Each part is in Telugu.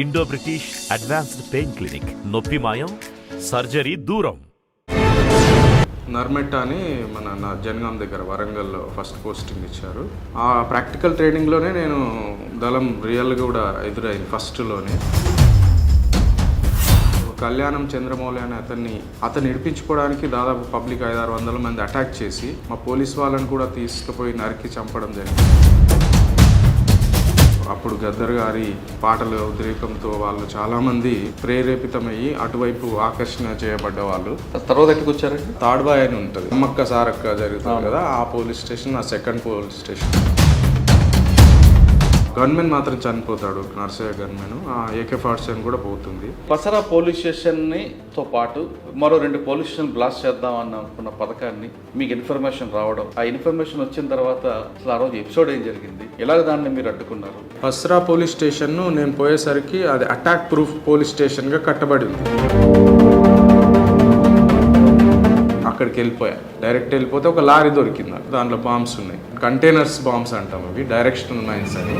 Indo British advanced pain clinic. నొప్పి మాయం, సర్జరీ దూరం. నర్మెట్ అని మన జనగాం దగ్గర వరంగల్లో ఫస్ట్ పోస్టింగ్ ఇచ్చారు. ఆ ప్రాక్టికల్ ట్రైనింగ్లోనే నేను దళం రియల్గా కూడా ఎదురైంది ఫస్ట్లోనే. కళ్యాణం చంద్రమౌళి అనే అతన్ని ఇడిపించుకోవడానికి దాదాపు పబ్లిక్ 500-600 మంది అటాక్ చేసి మా పోలీస్ వాళ్ళని కూడా తీసుకుపోయి నరికి చంపడం జరిగింది. అప్పుడు గద్దర్ గారి పాటల ఉద్రేకంతో వాళ్ళు చాలామంది ప్రేరేపితమయ్యి అటువైపు ఆకర్షణ చేయబడ్డ వాళ్ళు. తర్వాత ఎక్కడికి వచ్చారండి? తాడ్బాయ్ అని ఉంటుంది, అమ్మక్క సారక్క జరుగుతుంది కదా, ఆ పోలీస్ స్టేషన్, ఆ సెకండ్ పోలీస్ స్టేషన్. గన్మెన్ మాత్రం చనిపోతాడు, నర్సయ్య గన్మెన్. AK-47 కూడా పోతుంది. పసరా పోలీస్ స్టేషన్తో పాటు మరో 2 పోలీస్ స్టేషన్ బ్లాస్ట్ చేద్దాం అనుకున్న పథకాన్ని మీకు ఇన్ఫర్మేషన్ రావడం, ఆ ఇన్ఫర్మేషన్ వచ్చిన తర్వాత అసలు ఆ రోజు ఎపిసోడ్ ఏం జరిగింది, ఎలాగ దాన్ని మీరు అడ్డుకున్నారు? పసరా పోలీస్ స్టేషన్ నేను పోయేసరికి అది అటాక్ ప్రూఫ్ పోలీస్ స్టేషన్గా కట్టబడింది. అక్కడికి వెళ్ళిపోయా, డైరెక్ట్ వెళ్ళిపోతే ఒక లారీ దొరికింది, దాంట్లో బాంబ్స్ ఉన్నాయి, కంటైనర్స్ బాంబ్స్ అంటాం అవి, డైరెక్షనల్ మైన్స్ అని.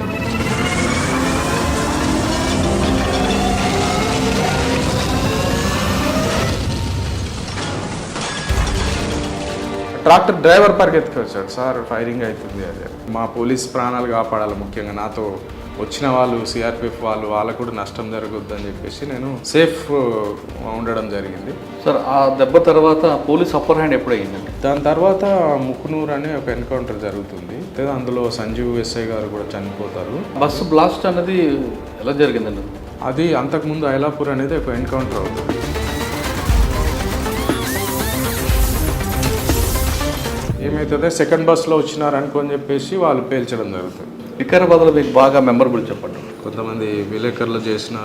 ట్రాక్టర్ డ్రైవర్ పరిగెత్తుకు వచ్చాడు, సార్ ఫైరింగ్ అవుతుంది అదే. మా పోలీస్ ప్రాణాలు కాపాడాలి, ముఖ్యంగా నాతో వచ్చిన వాళ్ళు CRPF వాళ్ళకు కూడా నష్టం జరగొద్దని చెప్పేసి నేను సేఫ్ ఉండడం జరిగింది. సార్ ఆ దెబ్బ తర్వాత పోలీస్ అప్పర్ హ్యాండ్ ఎప్పుడు అయ్యిందండి? దాని తర్వాత ముకునూర్ అనే ఒక ఎన్కౌంటర్ జరుగుతుంది, అందులో సంజీవ్ SI గారు కూడా చనిపోతారు. బస్సు బ్లాస్ట్ అనేది ఎలా జరిగిందండి? అది అంతకుముందు ఐలాపూర్ అనేది ఒక ఎన్కౌంటర్ అవుతుంది. ఏమవుతుందో సెకండ్ బస్లో వచ్చినారు అనుకొని చెప్పేసి వాళ్ళు పేల్చడం జరుగుతుంది. వికారాబాద్లో మీకు బాగా మెమరబుల్ చెప్పండి. కొంతమంది విలేకరులు చేసిన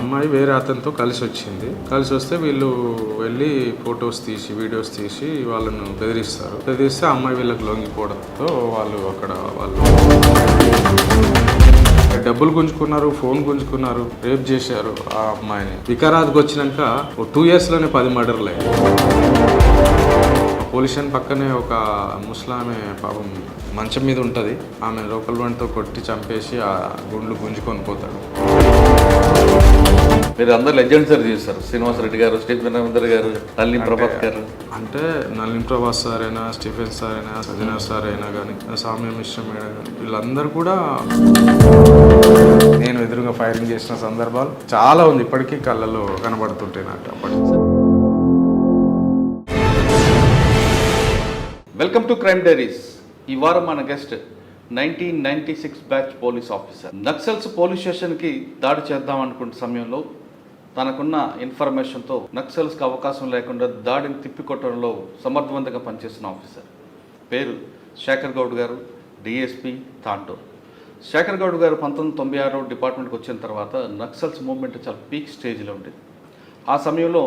అమ్మాయి వేరే అతనితో కలిసి వచ్చింది. కలిసి వస్తే వీళ్ళు వెళ్ళి ఫొటోస్ తీసి వీడియోస్ తీసి వాళ్ళను బెదిరిస్తే అమ్మాయి వీళ్ళకి లొంగిపోవడంతో వాళ్ళు డబ్బులు గుంజుకున్నారు, ఫోన్ గుంజుకున్నారు, రేప్ చేశారు ఆ అమ్మాయిని. వికారాబాద్కి వచ్చినాక 2 yearsలోనే 10 మర్డర్లు అయ్యాయి. పోలీస్ స్టేషన్ పక్కనే ఒక ముస్లామే పాపం మంచం మీద ఉంటుంది, ఆమె లోకల్ బండితో కొట్టి చంపేసి ఆ గుండ్లు గుంజుకొని పోతాడు. మీరు అందరు లెజెండ్స్ చేశారు, శ్రీనివాస్ రెడ్డి గారు, స్టీఫెన్ రవీందర్ గారు, నల్లిని ప్రభాస్ గారు. అంటే నల్లిని ప్రభాస్ సార్ అయినా, స్టీఫెన్ సార్ అయినా, సజనా సార్ అయినా కానీ, సామ్య మిశ్రా మేడం కానీ, వీళ్ళందరూ కూడా నేను ఎదురుగా ఫైరింగ్ చేసిన సందర్భాలు చాలా ఉంది, ఇప్పటికీ కళ్ళలో కనబడుతుంటాయి నాకు. అప్పటి వెల్కమ్ టు క్రైమ్ డైరీస్. ఈ వారం మన guest 1996 batch police officer. Naxals police స్టేషన్కి దాడి చేద్దాం అనుకున్న సమయంలో తనకున్న ఇన్ఫర్మేషన్తో నక్సల్స్కి అవకాశం లేకుండా దాడిని తిప్పికొట్టడంలో సమర్థవంతంగా పనిచేస్తున్న ఆఫీసర్. పేరు శేఖర్ గౌడ్ గారు, DSP తాండూర్. శేఖర్ గౌడ్ గారు 1996 డిపార్ట్మెంట్కి వచ్చిన తర్వాత నక్సల్స్ మూవ్మెంట్ చాలా పీక్ స్టేజ్లో ఉండేది. ఆ సమయంలో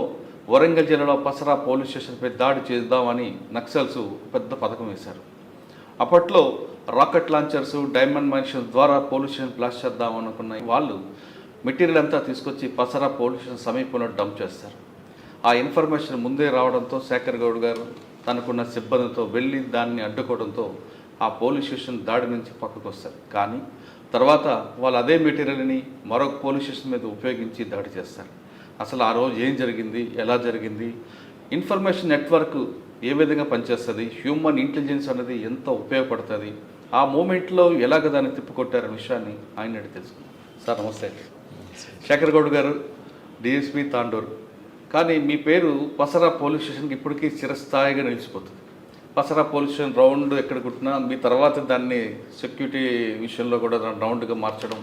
వరంగల్ జిల్లాలో పసరా పోలీస్ స్టేషన్పై దాడి చేద్దామని నక్సల్స్ పెద్ద పథకం వేశారు. అప్పట్లో రాకెట్ లాంచర్స్, డైమండ్ మైన్స్ ద్వారా పోలీస్ స్టేషన్ బ్లాస్ట్ చేద్దామనుకున్న వాళ్ళు మెటీరియల్ అంతా తీసుకొచ్చి పసరా పోలీస్ స్టేషన్ సమీపంలో డంప్ చేస్తారు. ఆ ఇన్ఫర్మేషన్ ముందే రావడంతో శేఖర్ గౌడ్ గారు తనకున్న సిబ్బందితో వెళ్ళి దాన్ని అడ్డుకోవడంతో ఆ పోలీస్ స్టేషన్ దాడి నుంచి పక్కకు వస్తారు. కానీ తర్వాత వాళ్ళు అదే మెటీరియల్ని మరొక పోలీస్ స్టేషన్ మీద ఉపయోగించి దాడి చేస్తారు. అసలు ఆ రోజు ఏం జరిగింది, ఎలా జరిగింది, ఇన్ఫర్మేషన్ నెట్వర్క్ ఏ విధంగా పనిచేస్తుంది, హ్యూమన్ ఇంటెలిజెన్స్ అనేది ఎంత ఉపయోగపడుతుంది, ఆ మూమెంట్లో ఎలాగ దాన్ని తిప్పికొట్టారనే విషయాన్ని ఆయన తెలుసుకున్నాం. సార్ నమస్తే. శేఖర్ గౌడ్ గారు, DSP తాండూర్. కానీ మీ పేరు పసరా పోలీస్ స్టేషన్కి ఇప్పటికీ చిరస్థాయిగా నిలిచిపోతుంది. పసరా పోలీస్ స్టేషన్ రౌండ్ ఎక్కడ కుట్టినా మీ తర్వాత దాన్ని సెక్యూరిటీ విషయంలో కూడా రౌండ్గా మార్చడం,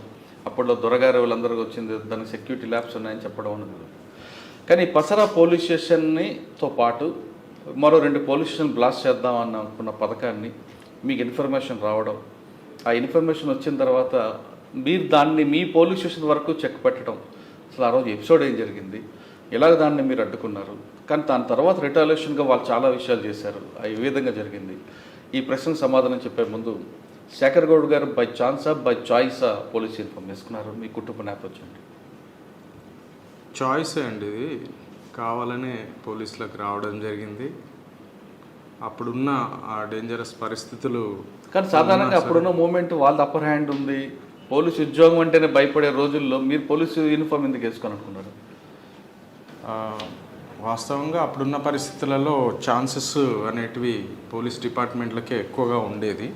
అప్పట్లో దొరగారు వాళ్ళందరూ వచ్చింది దానికి సెక్యూరిటీ ల్యాబ్స్ ఉన్నాయని చెప్పడం ఉన్నది. కానీ పసరా పోలీస్ స్టేషన్తో పాటు మరో 2 పోలీస్ స్టేషన్ బ్లాస్ట్ చేద్దాం అనుకున్న పథకాన్ని మీకు ఇన్ఫర్మేషన్ రావడం, ఆ ఇన్ఫర్మేషన్ వచ్చిన తర్వాత మీరు దాన్ని మీ పోలీస్ స్టేషన్ వరకు చెక్ పెట్టడం, అసలు ఆ రోజు ఎపిసోడ్ ఏం జరిగింది, ఎలాగ దాన్ని మీరు అడ్డుకున్నారు, కానీ దాని తర్వాత రిటాలియేషన్గా వాళ్ళు చాలా విషయాలు చేశారు, ఏ విధంగా జరిగింది, ఈ ప్రశ్నకు సమాధానం చెప్పే ముందు శేఖర్ గౌడ్ గారు బై ఛాన్సా బై చాయిసా పోలీస్ ఇన్ఫార్మ్ చేసుకున్నారు? మీ కుటుంబ నేపథ్యం చాయిసే అండి, ఇది కావాలనే పోలీసులకు రావడం జరిగింది. అప్పుడున్న ఆ డేంజరస్ పరిస్థితులు. కానీ సాధారణంగా అప్పుడున్న మూమెంట్ వాళ్ళ అప్పర్ హ్యాండ్ ఉంది, పోలీసు ఉద్యోగం అంటేనే భయపడే రోజుల్లో మీరు పోలీసు యూనిఫామ్ ఎందుకు వేసుకోవాలనుకున్నారు? ఆ, వాస్తవంగా అప్పుడున్న పరిస్థితులలో ఛాన్సెస్ అనేటివి పోలీస్ డిపార్ట్మెంట్లకే ఎక్కువగా ఉండేది.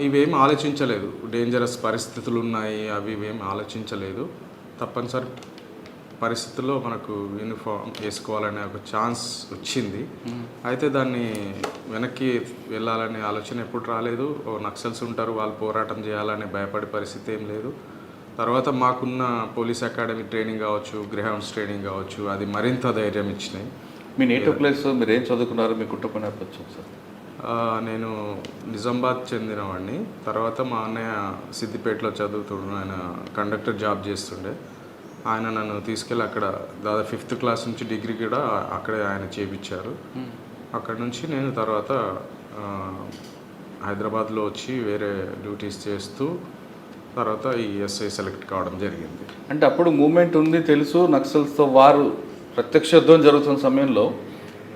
ఇవేం ఆలోచించలేదు, డేంజరస్ పరిస్థితులు ఉన్నాయి అవి ఇవేం ఆలోచించలేదు. తప్పనిసరి పరిస్థితుల్లో మనకు యూనిఫామ్ వేసుకోవాలనే ఒక ఛాన్స్ వచ్చింది. అయితే దాన్ని వెనక్కి వెళ్ళాలనే ఆలోచన ఎప్పుడు రాలేదు. నక్సల్స్ ఉంటారు, వాళ్ళు పోరాటం చేయాలనే భయపడే పరిస్థితి ఏం లేదు. తర్వాత మాకున్న పోలీస్ అకాడమీ ట్రైనింగ్ కావచ్చు, గ్రేహౌండ్స్ ట్రైనింగ్ కావచ్చు, అది మరింత ధైర్యం ఇచ్చినాయి. మీ నేటివ్ ప్లేస్, మీరు ఏం చదువుకున్నారు, మీ కుటుంబ నేపథ్యం సార్? నేను నిజామాబాద్ చెందినవాడిని. తర్వాత మా అన్నయ్య సిద్దిపేటలో చదువుతుండే, ఆయన కండక్టర్ జాబ్ చేస్తుండే. ఆయన నన్ను తీసుకెళ్ళి అక్కడ దాదాపు 5th క్లాస్ నుంచి డిగ్రీ కూడా అక్కడే ఆయన చేయించారు. అక్కడ నుంచి నేను తర్వాత హైదరాబాద్లో వచ్చి వేరే డ్యూటీస్ చేస్తూ తర్వాత ఈ ఎస్ఐ సెలెక్ట్ కావడం జరిగింది. అంటే అప్పుడు మూమెంట్ ఉంది తెలుసు, నక్సల్స్తో వారు ప్రత్యక్ష యుద్ధం జరుగుతున్న సమయంలో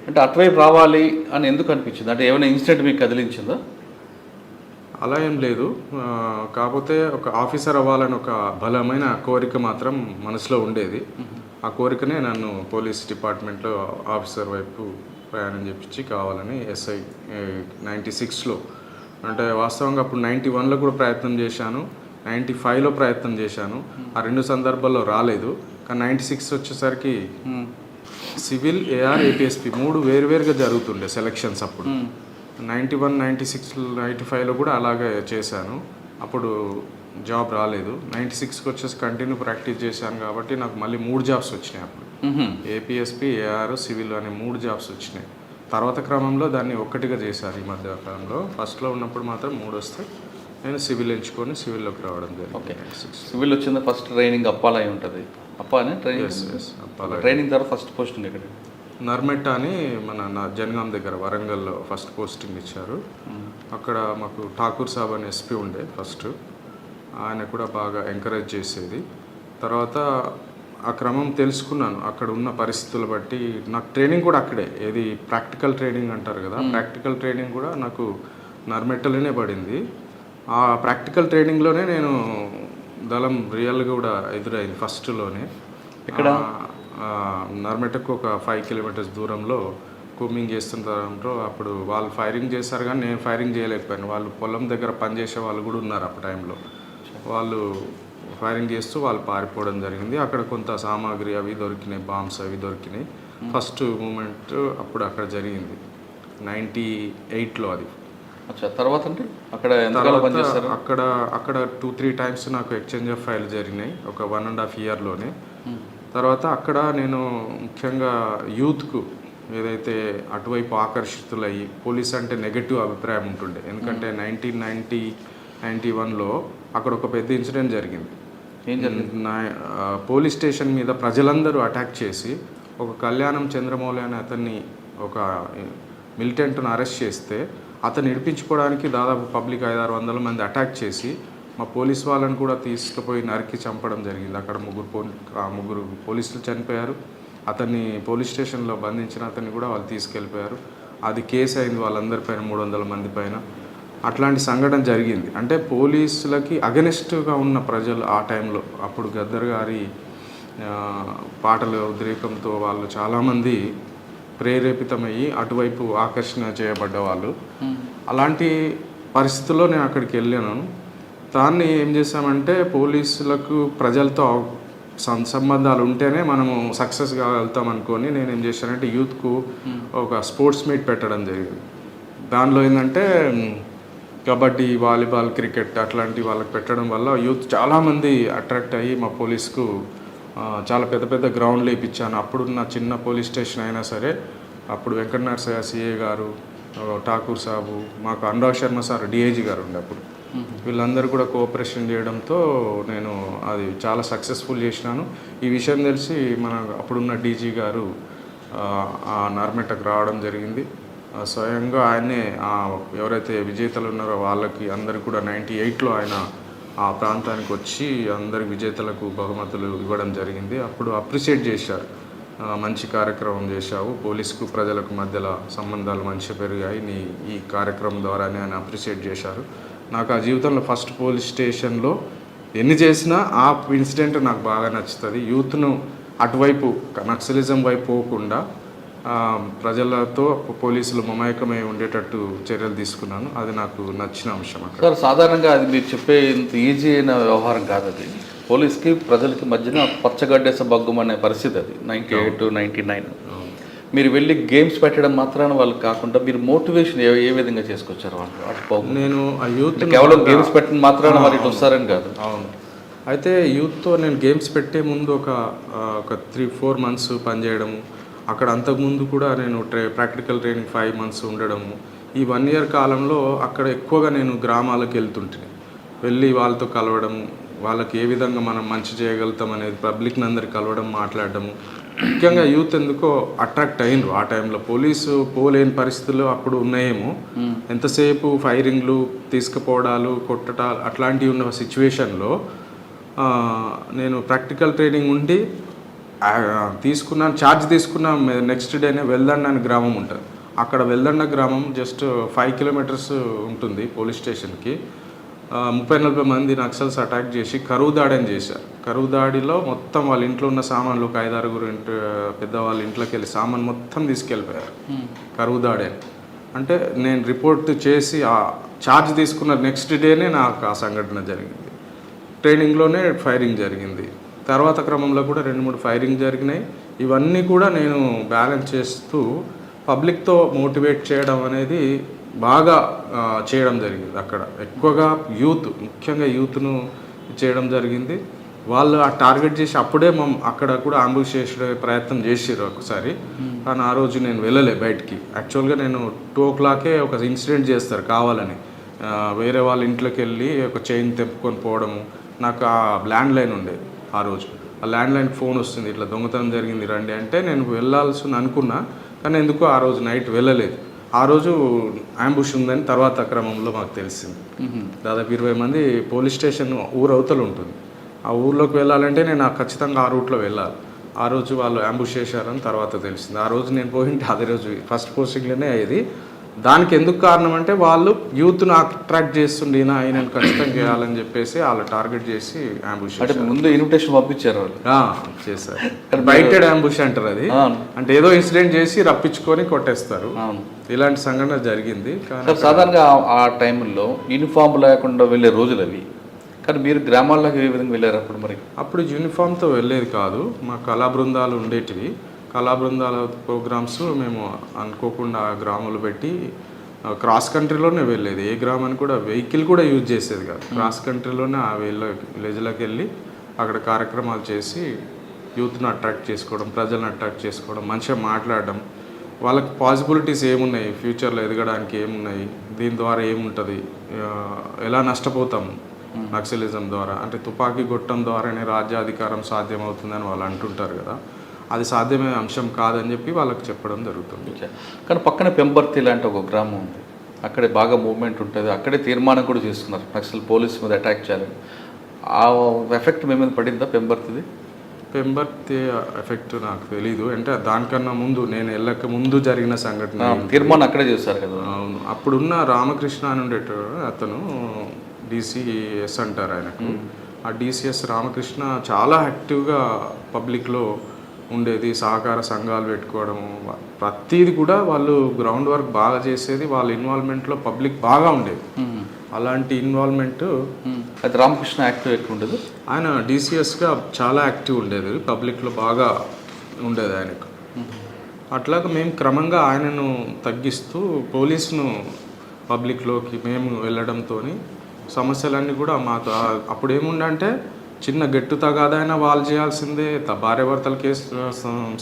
అంటే అటువైపు రావాలి అని ఎందుకు అనిపించింది? అంటే ఏమైనా ఇన్సిడెంట్ మీకు కదిలించిందా? అలా ఏం లేదు. కాకపోతే ఒక ఆఫీసర్ అవ్వాలని ఒక బలమైన కోరిక మాత్రం మనసులో ఉండేది. ఆ కోరికనే నన్ను పోలీస్ డిపార్ట్మెంట్లో ఆఫీసర్ వైపు ప్రయాణం చేపించి కావాలని ఎస్ఐ 96లో, అంటే వాస్తవంగా అప్పుడు 91లో కూడా ప్రయత్నం చేశాను, 95లో ప్రయత్నం చేశాను. ఆ 2 సందర్భాల్లో రాలేదు. కానీ 96 వచ్చేసరికి సివిల్, ఏఆర్, ఏపీఎస్పీ 3 వేరువేరుగా జరుగుతుండే సెలక్షన్స్ అప్పుడు. 91, 96, 95లో కూడా అలాగే చేశాను. అప్పుడు జాబ్ రాలేదు. 96కి వచ్చేసి కంటిన్యూ ప్రాక్టీస్ చేశాను కాబట్టి నాకు మళ్ళీ 3 జాబ్స్ వచ్చినాయి అప్పుడు. ఏపీఎస్పీ, ఏఆర్, సివిల్ అనే 3 జాబ్స్ వచ్చినాయి. తర్వాత క్రమంలో దాన్ని ఒక్కటిగా చేశారు ఈ మధ్య కాలంలో. ఫస్ట్లో ఉన్నప్పుడు మాత్రం 3 వస్తే నేను సివిల్ ఎంచుకొని సివిల్లోకి రావడం జరిగింది. ఓకే, సివిల్ వచ్చింది. ఫస్ట్ ట్రైనింగ్ అప్పాలై ఉంటుంది. అప్పానే ట్రైనింగ్. ట్రైనింగ్ తర్వాత ఫస్ట్ పోస్టింగ్ ఎక్కడ? నర్మెట్ట అని మన జనగాం దగ్గర వరంగల్లో ఫస్ట్ పోస్టింగ్ ఇచ్చారు. అక్కడ మాకు ఠాకూర్ సాబ్ అని ఎస్పీ ఉండే ఫస్ట్. ఆయన కూడా బాగా ఎంకరేజ్ చేసేది. తర్వాత ఆ క్రమం తెలుసుకున్నాను అక్కడ ఉన్న పరిస్థితులు బట్టి. నాకు ట్రైనింగ్ కూడా అక్కడే, ఏది ప్రాక్టికల్ ట్రైనింగ్ అంటారు కదా, ప్రాక్టికల్ ట్రైనింగ్ కూడా నాకు నర్మెట్టలోనే పడింది. ఆ ప్రాక్టికల్ ట్రైనింగ్లోనే నేను దళం రియల్గా కూడా ఎదురైంది ఫస్ట్లోనే. ఇక్కడ నర్మెటకు ఒక 5 కిలోమీటర్స్ దూరంలో కూమింగ్ చేస్తున్న తరంలో అప్పుడు వాళ్ళు ఫైరింగ్ చేశారు కానీ నేను ఫైరింగ్ చేయలేకపోయాను. వాళ్ళు పొలం దగ్గర పనిచేసే వాళ్ళు కూడా ఉన్నారు ఆ టైంలో. వాళ్ళు ఫైరింగ్ చేస్తూ వాళ్ళు పారిపోవడం జరిగింది. అక్కడ కొంత సామాగ్రి అవి దొరికినాయి, బాంబ్స్ అవి దొరికినాయి. ఫస్ట్ మూమెంట్ అప్పుడు అక్కడ జరిగింది 98లో అది. తర్వాత అంటే అక్కడ 2-3 టైమ్స్ నాకు ఎక్స్చేంజ్ ఆఫ్ ఫైల్ జరిగినాయి ఒక 1.5 ఇయర్లోనే. తర్వాత అక్కడ నేను ముఖ్యంగా యూత్కు ఏదైతే అటువైపు ఆకర్షితులయ్యి, పోలీస్ అంటే నెగటివ్ అభిప్రాయం ఉంటుండే. ఎందుకంటే 1990-91లో అక్కడ ఒక పెద్ద ఇన్సిడెంట్ జరిగింది. పోలీస్ స్టేషన్ మీద ప్రజలందరూ అటాక్ చేసి ఒక కళ్యాణం చంద్రమౌళి అనే అతన్ని, ఒక మిలిటెంట్ను అరెస్ట్ చేస్తే అతను ఇడిపించుకోవడానికి దాదాపు పబ్లిక్ 500-600 మంది అటాక్ చేసి మా పోలీస్ వాళ్ళని కూడా తీసుకుపోయి నరికి చంపడం జరిగింది. అక్కడ 3 పోలీసులు చనిపోయారు. అతన్ని పోలీస్ స్టేషన్లో బంధించిన అతన్ని కూడా వాళ్ళు తీసుకెళ్ళిపోయారు. అది కేసు అయింది వాళ్ళందరిపైన, 300 మంది పైన. అట్లాంటి సంఘటన జరిగింది. అంటే పోలీసులకి అగెనిస్ట్గా ఉన్న ప్రజలు ఆ టైంలో, అప్పుడు గద్దర్ గారి పాటల ఉద్రేకంతో వాళ్ళు చాలామంది ప్రేరేపితమయ్యి అటువైపు ఆకర్షణ చేయబడ్డ వాళ్ళు. అలాంటి పరిస్థితుల్లో నేను అక్కడికి వెళ్ళాను. దాన్ని ఏం చేశామంటే పోలీసులకు ప్రజలతో సంబంధాలు ఉంటేనే మనము సక్సెస్ కాగలుగుతాం అనుకొని నేను ఏం చేశానంటే యూత్కు ఒక స్పోర్ట్స్ మీట్ పెట్టడం జరిగింది. దానిలో ఏంటంటే కబడ్డీ, వాలీబాల్, క్రికెట్ అట్లాంటి వాళ్ళకి పెట్టడం వల్ల యూత్ చాలామంది అట్రాక్ట్ అయ్యి మా పోలీస్కు చాలా పెద్ద పెద్ద గ్రౌండ్లు వేయించాను. అప్పుడున్న చిన్న పోలీస్ స్టేషన్ అయినా సరే అప్పుడు వెంకట నరసయ్య సిఏ గారు, ఠాకూర్ సాబు, మాకు అనురాగ్ శర్మ సార్ డిఐజీ గారు ఉండే అప్పుడు, వీళ్ళందరూ కూడా కోఆపరేషన్ చేయడంతో నేను అది చాలా సక్సెస్ఫుల్ చేసినాను. ఈ విషయం తెలిసి మన అప్పుడున్న డీజీ గారు ఆ నర్మెటకు రావడం జరిగింది. స్వయంగా ఆయనే ఎవరైతే విజేతలు ఉన్నారో వాళ్ళకి అందరికి కూడా 98లో ఆయన ఆ ప్రాంతానికి వచ్చి అందరి విజేతలకు బహుమతులు ఇవ్వడం జరిగింది. అప్పుడు అప్రిషియేట్ చేశారు, మంచి కార్యక్రమం చేశావు, పోలీసుకు ప్రజలకు మధ్యలో సంబంధాలు మంచిగా పెరిగాయి నీ ఈ కార్యక్రమం ద్వారానే ఆయన అప్రిషియేట్ చేశారు. నాకు ఆ జీవితంలో ఫస్ట్ పోలీస్ స్టేషన్లో ఎన్ని చేసినా ఆ ఇన్సిడెంట్ నాకు బాగా నచ్చుతుంది. యూత్ను అటువైపు నక్సలిజం వైపు పోకుండా ప్రజలతో పోలీసులు మమేకమై ఉండేటట్టు చర్యలు తీసుకున్నాను. అది నాకు నచ్చిన అంశం అక్కడ. సార్ సాధారణంగా అది మీరు చెప్పే ఇంత ఈజీ అయిన వ్యవహారం కాదు అది. పోలీస్కి ప్రజలకి మధ్యన పచ్చగడ్డేస బగ్గుమనే పరిస్థితి అది 98 99. మీరు వెళ్ళి గేమ్స్ పెట్టడం మాత్రాన వాళ్ళు కాకుండా మీరు మోటివేషన్ ఏ విధంగా చేసుకొచ్చారు వాళ్ళు అటు నేను ఆ యూత్ కేవలం గేమ్స్ పెట్టిన మాత్రాన వాళ్ళు ఇటు వస్తారని కాదు. అవును. అయితే యూత్తో నేను గేమ్స్ పెట్టే ముందు ఒక 3-4 మంత్స్ పనిచేయడము, అక్కడ అంతకుముందు కూడా నేను ప్రాక్టికల్ ట్రైనింగ్ 5 మంత్స్ ఉండడము, ఈ 1 ఇయర్ కాలంలో అక్కడ ఎక్కువగా నేను గ్రామాలకు వెళ్ళి వాళ్ళతో కలవడము, వాళ్ళకి ఏ విధంగా మనం మంచి చేయగలుగుతాం అనేది పబ్లిక్ని అందరికి కలవడం, మాట్లాడడము. ముఖ్యంగా యూత్ ఎందుకో అట్రాక్ట్ అయినరు ఆ టైంలో. పోలీసు పోలేని పరిస్థితులు అప్పుడు ఉన్నాయేమో, ఎంతసేపు ఫైరింగ్లు, తీసుకుపోవడాలు, కొట్టడాలు అట్లాంటివి ఉన్న సిచ్యువేషన్లో నేను ప్రాక్టికల్ ట్రైనింగ్ ఉండి ఛార్జ్ తీసుకున్న నెక్స్ట్ డేనే వెల్దండ అనే గ్రామం ఉంటుంది. అక్కడ వెల్దండ గ్రామం జస్ట్ 5 కిలోమీటర్స్ ఉంటుంది పోలీస్ స్టేషన్కి. 30-40 మంది నక్సల్స్ అటాక్ చేసి కరువు దాడిని చేశారు. కరువు దాడిలో మొత్తం వాళ్ళ ఇంట్లో ఉన్న సామాన్లు, ఒక 5-6 పెద్దవాళ్ళ ఇంట్లోకి వెళ్ళి సామాన్ మొత్తం తీసుకెళ్ళిపోయారు. కరువు దాడి అంటే నేను రిపోర్ట్ చేసి ఆ ఛార్జ్ తీసుకున్న నెక్స్ట్ డేనే నాకు ఆ సంఘటన జరిగింది. ట్రైనింగ్లోనే ఫైరింగ్ జరిగింది. తర్వాత క్రమంలో కూడా 2-3 ఫైరింగ్ జరిగినాయి. ఇవన్నీ కూడా నేను బ్యాలెన్స్ చేస్తూ పబ్లిక్తో మోటివేట్ చేయడం అనేది బాగా చేయడం జరిగింది. అక్కడ ఎక్కువగా ముఖ్యంగా యూత్ను చేయడం జరిగింది. వాళ్ళు ఆ టార్గెట్ చేసి అప్పుడే అక్కడ కూడా అంబుష్ చేసే ప్రయత్నం చేసారు ఒకసారి. కానీ ఆ రోజు నేను వెళ్ళలే బయటికి. యాక్చువల్గా నేను 2 o'clockకే ఒక ఇన్సిడెంట్ చేస్తారు కావాలని. వేరే వాళ్ళ ఇంట్లోకి వెళ్ళి ఒక చైన్ తెప్పుకొని పోవడము. నాకు ఆ ల్యాండ్ లైన్ ఉండేది ఆ రోజు. ఆ ల్యాండ్ లైన్కి ఫోన్ వస్తుంది, ఇట్లా దొంగతనం జరిగింది రండి అంటే నేను వెళ్ళాల్సి అనుకున్నా, కానీ ఎందుకు ఆ రోజు నైట్ వెళ్ళలేదు. ఆ రోజు అంబుష్ ఉందని తర్వాత క్రమంలో మాకు తెలిసింది. దాదాపు 20 మంది పోలీస్ స్టేషన్ ఊరు అవతల ఉంటుంది. ఆ ఊర్లోకి వెళ్ళాలంటే నేను ఖచ్చితంగా ఆ రూట్లో వెళ్ళాలి. ఆ రోజు వాళ్ళు అంబుష్ చేశారని తర్వాత తెలిసింది. ఆ రోజు నేను పోయింటే అదే రోజు ఫస్ట్ పోస్టింగ్లోనే అయ్యేది. దానికి ఎందుకు కారణం అంటే వాళ్ళు యూత్ను అట్రాక్ట్ చేస్తుండే, ఆయన ఖచ్చితంగా చేయాలని చెప్పేసి వాళ్ళు టార్గెట్ చేసి అంబుష్ అంటే ముందు ఇన్విటేషన్ పంపించారు వాళ్ళు చేశారు. బైటెడ్ అంబుష్ అంటారు అది. అంటే ఏదో ఇన్సిడెంట్ చేసి రప్పించుకొని కొట్టేస్తారు. ఇలాంటి సంఘటన జరిగింది. కానీ సాధారణంగా ఆ టైంలో యూనిఫామ్ లేకుండా వెళ్ళే రోజులు అవి. కానీ మీరు గ్రామాల్లోకి ఏ విధంగా వెళ్ళారు అప్పుడు? మరి అప్పుడు యూనిఫామ్తో వెళ్ళేది కాదు. మా కళా బృందాలు ఉండేటివి. కళా బృందాల ప్రోగ్రామ్స్ మేము అనుకోకుండా గ్రామాలు పెట్టి క్రాస్ కంట్రీలోనే వెళ్ళేది. ఏ గ్రామాన్ని కూడా వెహికల్ కూడా యూజ్ చేసేది కాదు. క్రాస్ కంట్రీలోనే ఆ విలేజ్లోకి వెళ్ళి అక్కడ కార్యక్రమాలు చేసి యూత్ను అట్రాక్ట్ చేసుకోవడం, ప్రజలను అట్రాక్ట్ చేసుకోవడం, మంచిగా మాట్లాడడం, వాళ్ళకి పాసిబిలిటీస్ ఏమున్నాయి, ఫ్యూచర్లో ఎదగడానికి ఏమున్నాయి, దీని ద్వారా ఏముంటుంది, ఎలా నష్టపోతాము నక్సలిజం ద్వారా, అంటే తుపాకీ గొట్టం ద్వారానే రాజ్యాధికారం సాధ్యమవుతుందని వాళ్ళు అంటుంటారు కదా, అది సాధ్యమయ్యే అంశం కాదని చెప్పి వాళ్ళకి చెప్పడం జరుగుతుంది. కానీ పక్కన పెంబర్తి లాంటి ఒక గ్రామం ఉంది, అక్కడే బాగా మూవ్మెంట్ ఉంటుంది, అక్కడే తీర్మానం కూడా చేస్తున్నారు నక్సల్ పోలీస్ మీద అటాక్ చేయాలని. ఆ ఎఫెక్ట్ మీ మీద పడిందా పెంబర్తిది? పెంబర్తి ఎఫెక్ట్ నాకు తెలీదు. అంటే దానికన్నా ముందు నేను వెళ్ళక ముందు జరిగిన సంఘటన తీర్మానం అక్కడే చేస్తారు కదా. అవును. అప్పుడున్న రామకృష్ణ అని ఉండేటోడు, అతను DCS అంటారు ఆయనకు. ఆ DCS రామకృష్ణ చాలా యాక్టివ్గా పబ్లిక్లో ఉండేది, సహకార సంఘాలు పెట్టుకోవడము, ప్రతిది కూడా వాళ్ళు గ్రౌండ్ వర్క్ బాగా చేసేది. వాళ్ళ ఇన్వాల్వ్మెంట్లో పబ్లిక్ బాగా ఉండేది. అలాంటి ఇన్వాల్వ్మెంట్ అది రామకృష్ణ యాక్టివ్ ఎక్కువ ఉండేది. ఆయన DCSగా చాలా యాక్టివ్ ఉండేది, పబ్లిక్లో బాగా ఉండేది ఆయనకు. అట్లాగా మేము క్రమంగా ఆయనను తగ్గిస్తూ పోలీసును పబ్లిక్లోకి మేము వెళ్ళడంతో సమస్యలన్నీ కూడా మాకు అప్పుడు ఏముండంటే చిన్న గెట్టు తగాదైనా వాళ్ళు చేయాల్సిందే, భార్యాభర్తల కేసు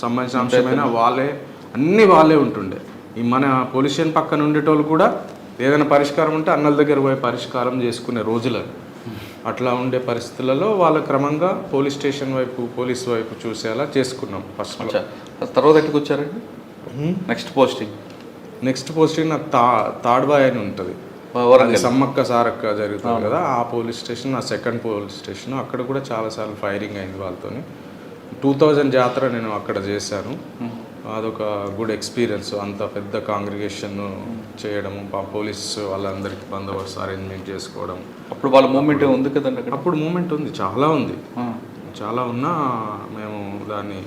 సంబంధించిన అంశమైనా వాళ్ళే ఉంటుండే. ఈ మన పోలీస్ స్టేషన్ పక్కన ఉండేటోళ్ళు కూడా ఏదైనా పరిష్కారం ఉంటే అన్నల దగ్గర పోయి పరిష్కారం చేసుకునే రోజులు. అట్లా ఉండే పరిస్థితులలో వాళ్ళ క్రమంగా పోలీస్ స్టేషన్ వైపు, పోలీస్ వైపు చూసేలా చేసుకున్నాం ఫస్ట్. తర్వాత ఎక్కడికి వచ్చారండి? నెక్స్ట్ పోస్టింగ్ నాకు తాడ్బాయ్ అని ఉంటుంది, సమ్మక్క సారక్క జరుగుతుంది కదా, ఆ పోలీస్ స్టేషన్ నా సెకండ్ పోలీస్ స్టేషన్. అక్కడ కూడా చాలాసార్లు ఫైరింగ్ అయింది వాళ్ళతో. 2000 జాతర నేను అక్కడ చేశాను. అదొక గుడ్ ఎక్స్పీరియన్స్. అంత పెద్ద కాంగ్రిగేషన్ చేయడము, పోలీస్ వాళ్ళందరికీ బందోబస్తు అరేంజ్మెంట్ చేసుకోవడం. అప్పుడు వాళ్ళ మూమెంట్ ఉంది కదండి అక్కడ? అప్పుడు మూమెంట్ ఉంది, చాలా ఉంది, చాలా ఉన్నా మేము దాన్ని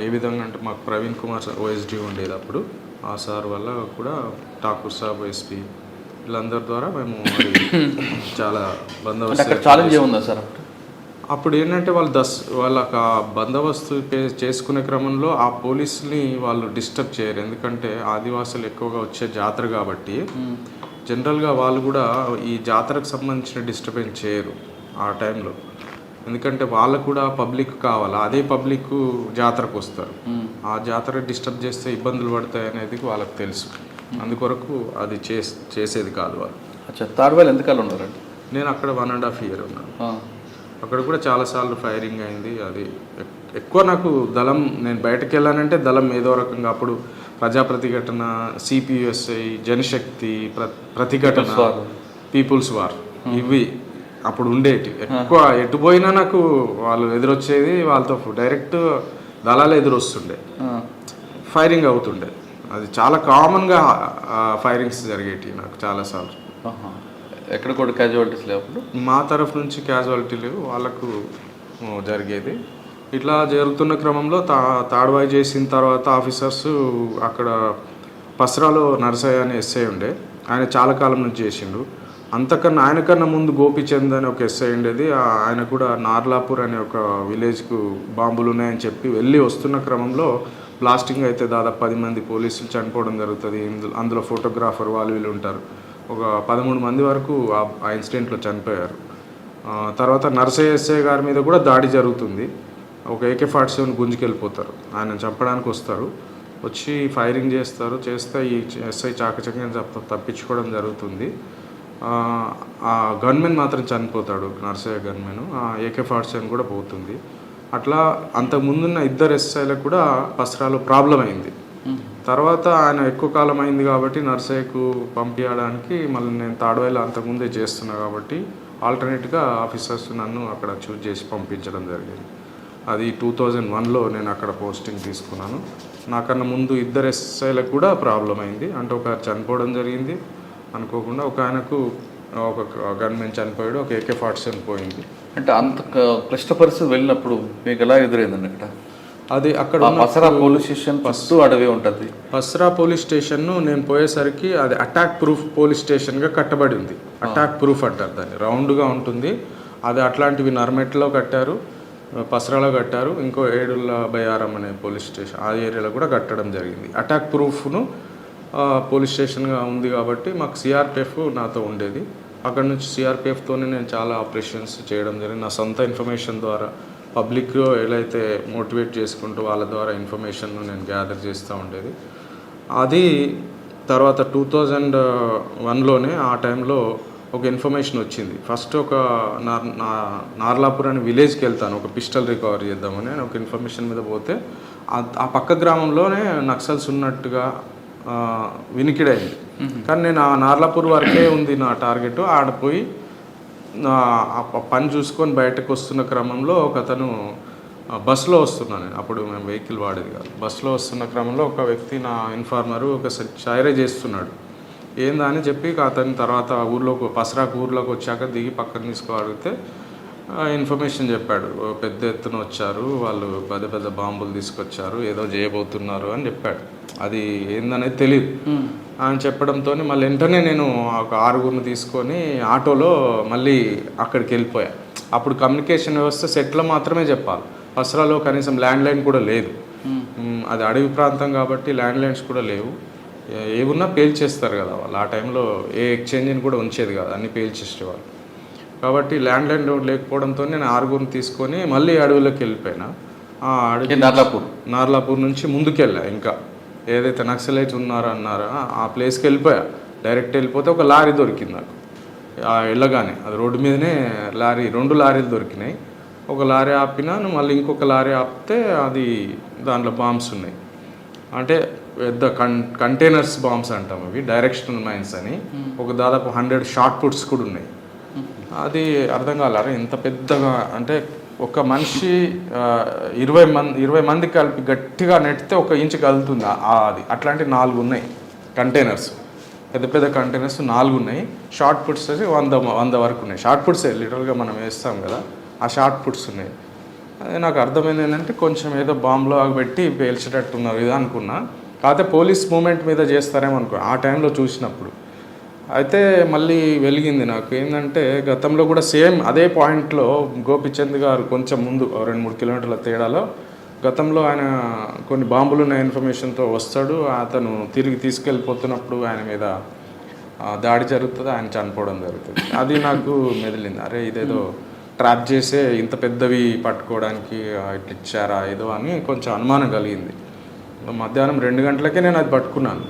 ఏ విధంగా అంటే మాకు ప్రవీణ్ కుమార్ సార్ ఓఎస్డీ ఉండేది అప్పుడు, ఆ సార్ వల్ల కూడా ఠాకూర్ సాబ్ ఎస్పీ వీళ్ళందరి ద్వారా మేము చాలా బందోబస్తు ఛాలెంజ్ ఏముందా సార్? అప్పుడు ఏంటంటే వాళ్ళకి ఆ బందోబస్తు చేసుకునే క్రమంలో ఆ పోలీసుని వాళ్ళు డిస్టర్బ్ చేయరు. ఎందుకంటే ఆదివాసులు ఎక్కువగా వచ్చే జాతర కాబట్టి జనరల్గా వాళ్ళు కూడా ఈ జాతరకు సంబంధించిన డిస్టర్బెన్స్ చేయరు ఆ టైంలో. ఎందుకంటే వాళ్ళకు కూడా పబ్లిక్ కావాలి, అదే పబ్లిక్ జాతరకు వస్తారు. ఆ జాతర డిస్టర్బ్ చేస్తే ఇబ్బందులు పడతాయి అనేది వాళ్ళకి తెలుసు. అందుకొరకు అది చేసేది కాదు వాళ్ళు. అచ్చా, తాడ్వాయిల్ ఎంతకాలం ఉన్నారండి? నేను అక్కడ 1.5 year ఉన్నాను. అక్కడ కూడా చాలాసార్లు ఫైరింగ్ అయింది. అది ఎక్కువ నాకు దళం, నేను బయటకు వెళ్ళానంటే దళం ఏదో రకంగా అప్పుడు ప్రజా ప్రతిఘటన, సిపిఎస్ఐ, జనశక్తి ప్రతిఘటన, పీపుల్స్ వార్, ఇవి అప్పుడు ఉండేటి. ఎక్కువ ఎటు పోయినా నాకు వాళ్ళు ఎదురొచ్చేది, వాళ్ళతో డైరెక్ట్ దళాలు ఎదురొస్తుండే, ఫైరింగ్ అవుతుండే. అది చాలా కామన్గా ఫైరింగ్స్ జరిగేటి నాకు చాలాసార్లు. ఎక్కడ కూడా క్యాజువాలిటీస్ లేవు అప్పుడు? మా తరఫు నుంచి క్యాజువాలిటీ లేవు, వాళ్ళకు జరిగేది. ఇట్లా జరుగుతున్న క్రమంలో తాడ్వాయి చేసిన తర్వాత ఆఫీసర్స్ అక్కడ పస్రాలో నరసయ్య అనే ఎస్ఐ ఉండే, ఆయన చాలా కాలం నుంచి చేసిండు. ఆయనకన్నా ముందు గోపిచంద్ అని ఒక ఎస్ఐ ఉండేది, ఆయన కూడా నార్లాపూర్ అనే ఒక విలేజ్కు బాంబులు ఉన్నాయని చెప్పి వెళ్ళి వస్తున్న క్రమంలో బ్లాస్టింగ్ అయితే దాదాపు 10 మంది పోలీసులు చనిపోవడం జరుగుతుంది. అందులో ఫోటోగ్రాఫర్ వాళ్ళు వీళ్ళు ఉంటారు. ఒక 13 మంది వరకు ఆ ఇన్సిడెంట్లో చనిపోయారు. తర్వాత నరసయ్య ఎస్ఐ గారి మీద కూడా దాడి జరుగుతుంది. ఒక AK-47 గుంజుకెళ్ళిపోతారు, ఆయన చంపడానికి వస్తారు, వచ్చి ఫైరింగ్ చేస్తే ఈ ఎస్ఐ చాకచక్యంగా తప్పించుకోవడం జరుగుతుంది. ఆ గన్మెన్ మాత్రం చనిపోతాడు, నరసయ్య గన్మెన్. AK-47 కూడా పోతుంది. అట్లా అంతకుముందున్న 2 ఎస్ఐలకు కూడా పస్రాలో ప్రాబ్లం అయింది. తర్వాత ఆయన ఎక్కువ కాలం అయింది కాబట్టి నర్సయ్యకు పంపించడానికి మళ్ళీ నేను తాడ్వాయిలో అంతకుముందే చేస్తున్నా కాబట్టి ఆల్టర్నేట్గా ఆఫీసర్స్ నన్ను అక్కడ చూజ్ చేసి పంపించడం జరిగింది. అది 2001లో నేను అక్కడ పోస్టింగ్ తీసుకున్నాను. నాకన్నా ముందు 2 ఎస్ఐలకు కూడా ప్రాబ్లం అయింది. అంటే ఒక చనిపోవడం జరిగింది అనుకోకుండా, ఒక ఆయనకు ఒక గన్మెన్ చనిపోయాడు, ఒక AK-47 పోయింది. అంటే అంత క్లిష్ట పరిస్థితి వెళ్ళినప్పుడు మీకు ఎలా ఎదురైందండి అక్కడ? అది అక్కడ పసరా పోలీస్ స్టేషన్ ఫస్ట్ అడవి ఉంటుంది. పసరా పోలీస్ స్టేషన్ను నేను పోయేసరికి అది అటాక్ ప్రూఫ్ పోలీస్ స్టేషన్గా కట్టబడి ఉంది. అటాక్ ప్రూఫ్ అంటారు దాన్ని, రౌండ్గా ఉంటుంది. అది అట్లాంటివి నర్మెట్లో కట్టారు, పసరాలో కట్టారు, ఇంకో ఏడుల బయారం అనే పోలీస్ స్టేషన్ ఆ ఏరియాలో కూడా కట్టడం జరిగింది. అటాక్ ప్రూఫ్ను పోలీస్ స్టేషన్గా ఉంది కాబట్టి మాకు సిఆర్పిఎఫ్ నాతో ఉండేది. అక్కడ నుంచి సిఆర్పిఎఫ్తోనే నేను చాలా ఆపరేషన్స్ చేయడం జరిగింది. నా సొంత ఇన్ఫర్మేషన్ ద్వారా పబ్లిక్ ఎలా అయితే మోటివేట్ చేసుకుంటూ వాళ్ళ ద్వారా ఇన్ఫర్మేషన్ను నేను గ్యాదర్ చేస్తూ ఉండేది. అది తర్వాత 2001లోనే ఆ టైంలో ఒక ఇన్ఫర్మేషన్ వచ్చింది. ఫస్ట్ ఒక నార్లాపూర్ అనే విలేజ్కి వెళ్తాను, ఒక పిస్టల్ రికవరీ చేద్దామని ఒక ఇన్ఫర్మేషన్ మీద పోతే ఆ పక్క గ్రామంలోనే నక్సల్స్ ఉన్నట్టుగా వినికిడైంది. కానీ నేను ఆ నార్లాపూర్ వరకే ఉంది నా టార్గెట్. ఆడపోయి ఆ పని చూసుకొని బయటకు వస్తున్న క్రమంలో ఒక అతను బస్సులో వస్తున్నాను నేను, అప్పుడు మేము వెహికల్ వాడేది కాదు. బస్సులో వస్తున్న క్రమంలో ఒక వ్యక్తి, నా ఇన్ఫార్మరు, ఒక షైరే చేస్తున్నాడు. ఏందా అని చెప్పి అతని తర్వాత పసరాకు ఊర్లోకి వచ్చాక దిగి పక్కన అడిగితే ఇన్ఫర్మేషన్ చెప్పాడు. పెద్ద ఎత్తున వచ్చారు వాళ్ళు, పెద్ద పెద్ద బాంబులు తీసుకొచ్చారు, ఏదో చేయబోతున్నారు అని చెప్పాడు. అది ఏందనేది తెలియదు. ఆయన చెప్పడంతో మళ్ళీ వెంటనే నేను ఒక 6గురిని తీసుకొని ఆటోలో మళ్ళీ అక్కడికి వెళ్ళిపోయా. అప్పుడు కమ్యూనికేషన్ వ్యవస్థ సెట్లో మాత్రమే చెప్పాలి, పసరాలో కనీసం ల్యాండ్ లైన్ కూడా లేదు. అది అడవి ప్రాంతం కాబట్టి ల్యాండ్ లైన్స్ కూడా లేవు. ఏమున్నా పేల్చేస్తారు కదా వాళ్ళు. ఆ టైంలో ఏ ఎక్స్చేంజ్ని కూడా ఉంచేది కాదు, అన్నీ పేల్చేసేవాళ్ళు. కాబట్టి ల్యాండ్ లైన్ లేకపోవడంతో నేను 6గురిని తీసుకొని మళ్ళీ అడవిలోకి వెళ్ళిపోయినా. నార్లాపూర్ నుంచి ముందుకు వెళ్ళా. ఇంకా ఏదైతే నక్సలైట్స్ అన్నారో ఆ ప్లేస్కి వెళ్ళిపోయా. డైరెక్ట్ వెళ్ళిపోతే ఒక లారీ దొరికింది నాకు వెళ్ళగానే. అది రోడ్డు మీదనే 2 లారీలు దొరికినాయి. ఒక లారీ ఆపినాను, మళ్ళీ ఇంకొక లారీ ఆపితే అది దాంట్లో బాంబ్స్ ఉన్నాయి. అంటే పెద్ద కంటైనర్స్ బాంబ్స్ అంటాం అవి, డైరెక్షనల్ మైన్స్ అని. ఒక దాదాపు 100 షార్ట్ పుట్స్ కూడా ఉన్నాయి. అది అర్థం కాలేదు, ఇంత పెద్దగా అంటే ఒక మనిషి 20 మంది కలిపి గట్టిగా నెట్టితే 1 ఇంచు కదులుతుంది అది. అట్లాంటి 4 ఉన్నాయి కంటైనర్స్, పెద్ద పెద్ద కంటైనర్స్ 4 ఉన్నాయి. షార్ట్ పుట్స్ వచ్చి 100 వరకు ఉన్నాయి. షార్ట్ పుట్సే లిటరల్గా మనం వేస్తాం కదా, ఆ షార్ట్ పుట్స్ ఉన్నాయి. అదే నాకు అర్థమైంది ఏంటంటే కొంచెం ఏదో బాంబులో పెట్టి పేల్చేటట్టు ఉన్నారు ఇది అనుకున్నా. కాకపోతే పోలీస్ మూమెంట్ మీద చేస్తారేమో అనుకో ఆ టైంలో చూసినప్పుడు. అయితే మళ్ళీ వెలిగింది నాకు ఏంటంటే గతంలో కూడా సేమ్ అదే పాయింట్లో గోపిచంద్ గారు కొంచెం ముందు 2-3 కిలోమీటర్ల తేడాలో గతంలో ఆయన కొన్ని బాంబులు ఉన్న ఇన్ఫర్మేషన్తో వస్తాడు. అతను తిరిగి తీసుకెళ్ళిపోతున్నప్పుడు ఆయన మీద దాడి జరుగుతుంది, ఆయన చనిపోవడం జరుగుతుంది. అది నాకు మెదిలింది, అరే ఇదేదో ట్రాప్ చేసే ఇంత పెద్దవి పట్టుకోవడానికి ఇట్లా ఇచ్చారా ఏదో అని కొంచెం అనుమానం కలిగింది. మధ్యాహ్నం 2 గంటలకే నేను అది పట్టుకున్నాను.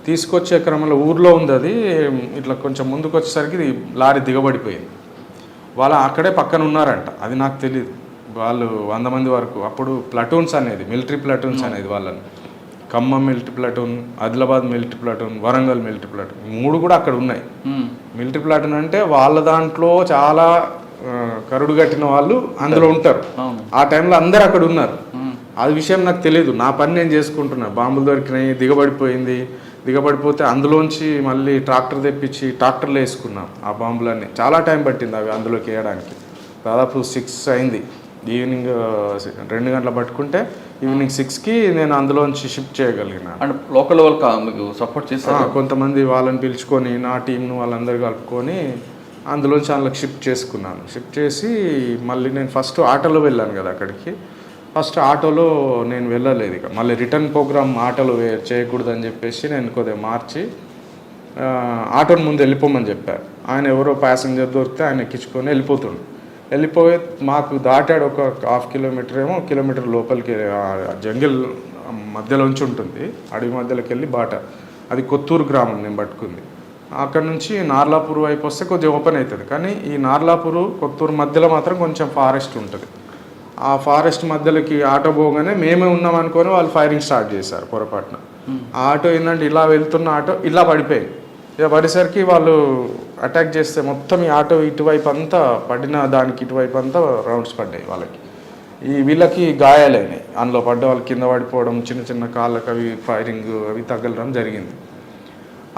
తీసుకొచ్చే క్రమంలో ఊర్లో ఉంది అది, ఇట్లా కొంచెం ముందుకు వచ్చేసరికి లారీ దిగబడిపోయింది. వాళ్ళు అక్కడే పక్కన ఉన్నారంట, అది నాకు తెలియదు. వాళ్ళు 100 మంది వరకు అప్పుడు ప్లటూన్స్ అనేది, మిలిటరీ ప్లటూన్స్ అనేది వాళ్ళని. Khammam military platoon, Adilabad military platoon, Warangal military platoon 3 కూడా అక్కడ ఉన్నాయి. మిలిటరీ ప్లటూన్ అంటే వాళ్ళ దాంట్లో చాలా కరుడు కట్టిన వాళ్ళు అందులో ఉంటారు. ఆ టైంలో అందరు అక్కడ ఉన్నారు. అది విషయం నాకు తెలియదు, నా పని నేను చేసుకుంటున్నా. బాంబులు దొరికినాయి, దిగబడిపోతే అందులోంచి మళ్ళీ ట్రాక్టర్ తెప్పించి ట్రాక్టర్లో వేసుకున్నాం ఆ బాంబులన్నీ. చాలా టైం పట్టింది అవి అందులోకి వేయడానికి. దాదాపు 6 అయింది. ఈవినింగ్ 2 గంటల పట్టుకుంటే ఈవినింగ్ 6కి నేను అందులోంచి షిఫ్ట్ చేయగలిగిన. అండ్ లోకల్ వాళ్ళకి మీకు సపోర్ట్ చేశారు? కొంతమంది వాళ్ళని పిలుచుకొని నా టీంను వాళ్ళందరూ కలుపుకొని అందులోంచి అందులోకి షిఫ్ట్ చేసుకున్నాను. షిఫ్ట్ చేసి మళ్ళీ నేను ఫస్ట్ ఆటోలో వెళ్ళాను కదా అక్కడికి. ఫస్ట్ ఆటోలో నేను వెళ్ళలేదు, ఇక మళ్ళీ రిటర్న్ ప్రోగ్రామ్ ఆటోలో చేయకూడదని చెప్పేసి నేను కొద్దిగా మార్చి ఆటోని ముందు వెళ్ళిపోమని చెప్పారు. ఆయన ఎవరో ప్యాసింజర్ దొరికితే ఆయన ఎక్కించుకొని వెళ్ళిపోయి మాకు దాటాడు ఒక 1/2 కిలోమీటర్ ఏమో, కిలోమీటర్ లోపలికి జంగిల్ మధ్యలోంచి ఉంటుంది, అడవి మధ్యలోకి వెళ్ళి బాట. అది కొత్తూరు గ్రామం నేను పట్టుకుంది. అక్కడ నుంచి నార్లాపూర్ వైపు వస్తే కొంచెం ఓపెన్ అవుతుంది, కానీ ఈ నార్లాపూర్ కొత్తూరు మధ్యలో మాత్రం కొంచెం ఫారెస్ట్ ఉంటుంది. ఆ ఫారెస్ట్ మధ్యలోకి ఆటో పోగానే మేమే ఉన్నాం అనుకొని వాళ్ళు ఫైరింగ్ స్టార్ట్ చేశారు పొరపాటున. ఆ ఆటో ఏంటంటే ఇలా వెళ్తున్న ఆటో ఇలా పడిపోయింది. ఇక పడేసరికి వాళ్ళు అటాక్ చేస్తే మొత్తం ఈ ఆటో ఇటువైపు అంతా పడిన దానికి ఇటువైపు అంతా రౌండ్స్ పడ్డాయి వాళ్ళకి. వీళ్ళకి గాయాలైనాయి, అందులో పడ్డ వాళ్ళు కింద పడిపోవడం, చిన్న చిన్న కాళ్ళకి అవి ఫైరింగ్ అవి తగలడం జరిగింది.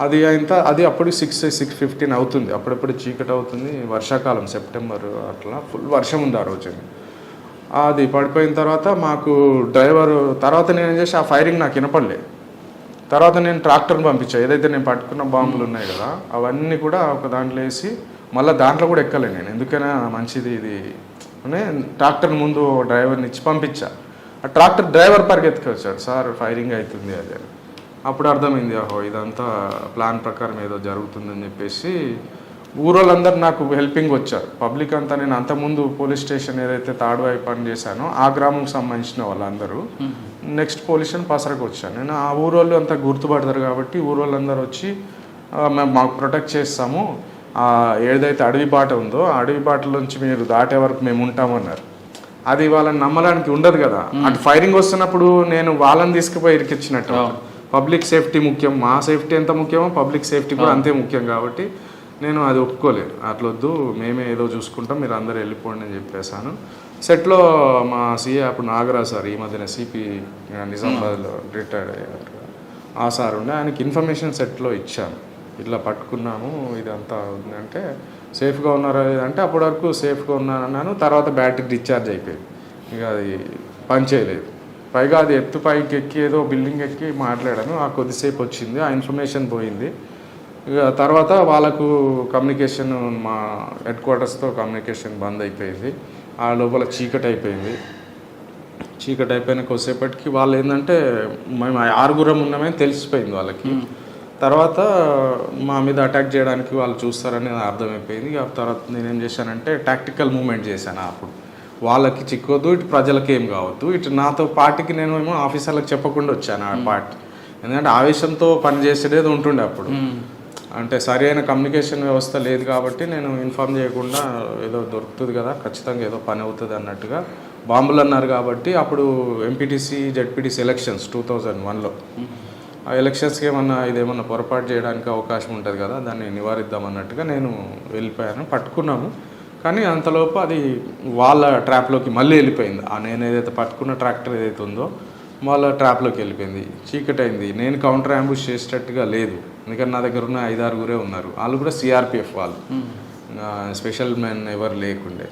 అది అప్పుడు 6:15 అవుతుంది. అప్పుడప్పుడు చీకటి అవుతుంది, వర్షాకాలం సెప్టెంబర్ అట్లా ఫుల్ వర్షం ఉంది ఆ రోజు. అది పడిపోయిన తర్వాత మాకు డ్రైవరు తర్వాత నేను ఏం చేసి ఆ ఫైరింగ్ నాకు వినపడలేదు. తర్వాత నేను ట్రాక్టర్ని పంపించాను, ఏదైతే నేను పట్టుకున్న బాంబులు ఉన్నాయి కదా అవన్నీ కూడా ఒక దాంట్లో వేసి మళ్ళీ దాంట్లో కూడా ఎక్కలే నేను, ఎందుకైనా మంచిది ఇది అని ట్రాక్టర్ ముందు డ్రైవర్ని ఇచ్చి పంపించా. ఆ ట్రాక్టర్ డ్రైవర్ పరిగెత్తుకు వచ్చాడు, సార్ ఫైరింగ్ అవుతుంది అది అని. అప్పుడు అర్థమైంది, ఓహో ఇదంతా ప్లాన్ ప్రకారం ఏదో జరుగుతుందని చెప్పేసి ఊరోళ్ళందరూ నాకు హెల్పింగ్ వచ్చారు. పబ్లిక్ అంతా, నేను అంతకుముందు పోలీస్ స్టేషన్ ఏదైతే తాడువాయి పని చేశానో ఆ గ్రామంకి సంబంధించిన వాళ్ళందరూ నెక్స్ట్ పోలీస్ స్టేషన్ పసరకు వచ్చాను నేను. ఆ ఊరోళ్ళు అంతా గుర్తుపడతారు కాబట్టి ఊరోళ్ళందరూ వచ్చి మేము మాకు ప్రొటెక్ట్ చేస్తాము, ఏదైతే అడవి బాట ఉందో ఆ అడవి బాటలోంచి మీరు దాటే వరకు మేము ఉంటామన్నారు. అది వాళ్ళని నమ్మడానికి ఉండదు కదా, అటు ఫైరింగ్ వస్తున్నప్పుడు నేను వాళ్ళని తీసుకుపోయి ఇరికిచ్చినట్టు. పబ్లిక్ సేఫ్టీ ముఖ్యం, మా సేఫ్టీ ఎంత ముఖ్యమో పబ్లిక్ సేఫ్టీ కూడా అంతే ముఖ్యం కాబట్టి నేను అది ఒప్పుకోలేదు. అట్లొద్దు, మేమే ఏదో చూసుకుంటాం, మీరు అందరూ వెళ్ళిపోండి అని చెప్పేశాను. సెట్లో మా సీఏ అప్పుడు నాగరాజ్ సార్, ఈ మధ్యన సిపి నిజామాబాద్లో రిటైర్డ్ అయ్యారు, ఆ సార్ ఉండే, ఆయనకి ఇన్ఫర్మేషన్ సెట్లో ఇచ్చాను, ఇట్లా పట్టుకున్నాము ఇదంతా ఉందంటే సేఫ్గా ఉన్నారా అంటే అప్పటి వరకు సేఫ్గా ఉన్నానన్నాను. తర్వాత బ్యాటరీ డిశ్చార్జ్ అయిపోయింది, ఇక అది పనిచేయలేదు. పైగా అది పైకి ఎక్కి ఏదో బిల్డింగ్ ఎక్కి మాట్లాడాను, ఆ కొద్దిసేపు వచ్చింది, ఆ ఇన్ఫర్మేషన్ పోయింది. ఇక తర్వాత వాళ్ళకు కమ్యూనికేషన్, మా హెడ్ క్వార్టర్స్తో కమ్యూనికేషన్ బంద్ అయిపోయింది. ఆ లోపల చీకటి అయిపోయింది. చీకటి అయిపోయిన కొద్దిసేపటికి వాళ్ళు ఏంటంటే మేము 6 ఉన్నామని తెలిసిపోయింది వాళ్ళకి. తర్వాత మా మీద అటాక్ చేయడానికి వాళ్ళు చూస్తారని అర్థమైపోయింది. ఇక తర్వాత నేనేం చేశానంటే టాక్టికల్ మూవ్మెంట్ చేశాను. అప్పుడు వాళ్ళకి చిక్కొద్దు, ఇటు ప్రజలకి ఏం కావద్దు, ఇటు నాతో పార్టీకి నేను ఏమో ఆఫీసర్లకు చెప్పకుండా వచ్చాను ఆ పార్టీ. ఎందుకంటే ఆవేశంతో పనిచేసేది ఉంటుండే అప్పుడు, అంటే సరైన కమ్యూనికేషన్ వ్యవస్థ లేదు కాబట్టి నేను ఇన్ఫార్మ్ చేయకుండా ఏదో దొరుకుతుంది కదా ఖచ్చితంగా ఏదో పని అవుతుంది అన్నట్టుగా బాంబులు అన్నారు కాబట్టి అప్పుడు ఎంపీటీసీ జెడ్పీటీసీ ఎలక్షన్స్ 2001లో ఆ ఎలక్షన్స్కి ఇదేమన్నా పొరపాటు చేయడానికి అవకాశం ఉంటుంది కదా, దాన్ని నివారిద్దాం అన్నట్టుగా నేను వెళ్ళిపోయాను. పట్టుకున్నాము, కానీ అంతలోపు అది వాళ్ళ ట్రాప్లోకి మళ్ళీ వెళ్ళిపోయింది. నేను ఏదైతే పట్టుకున్న ట్రాక్టర్ ఏదైతే ఉందో వాళ్ళ ట్రాప్లోకి వెళ్ళిపోయింది. చీకటి అయింది. నేను కౌంటర్ అంబుష్ చేసేటట్టుగా లేదు, ఎందుకంటే నా దగ్గర ఉన్న 5-6 ఉన్నారు. వాళ్ళు కూడా సిఆర్పిఎఫ్ వాళ్ళు, స్పెషల్ మెన్ ఎవరు లేకుండే.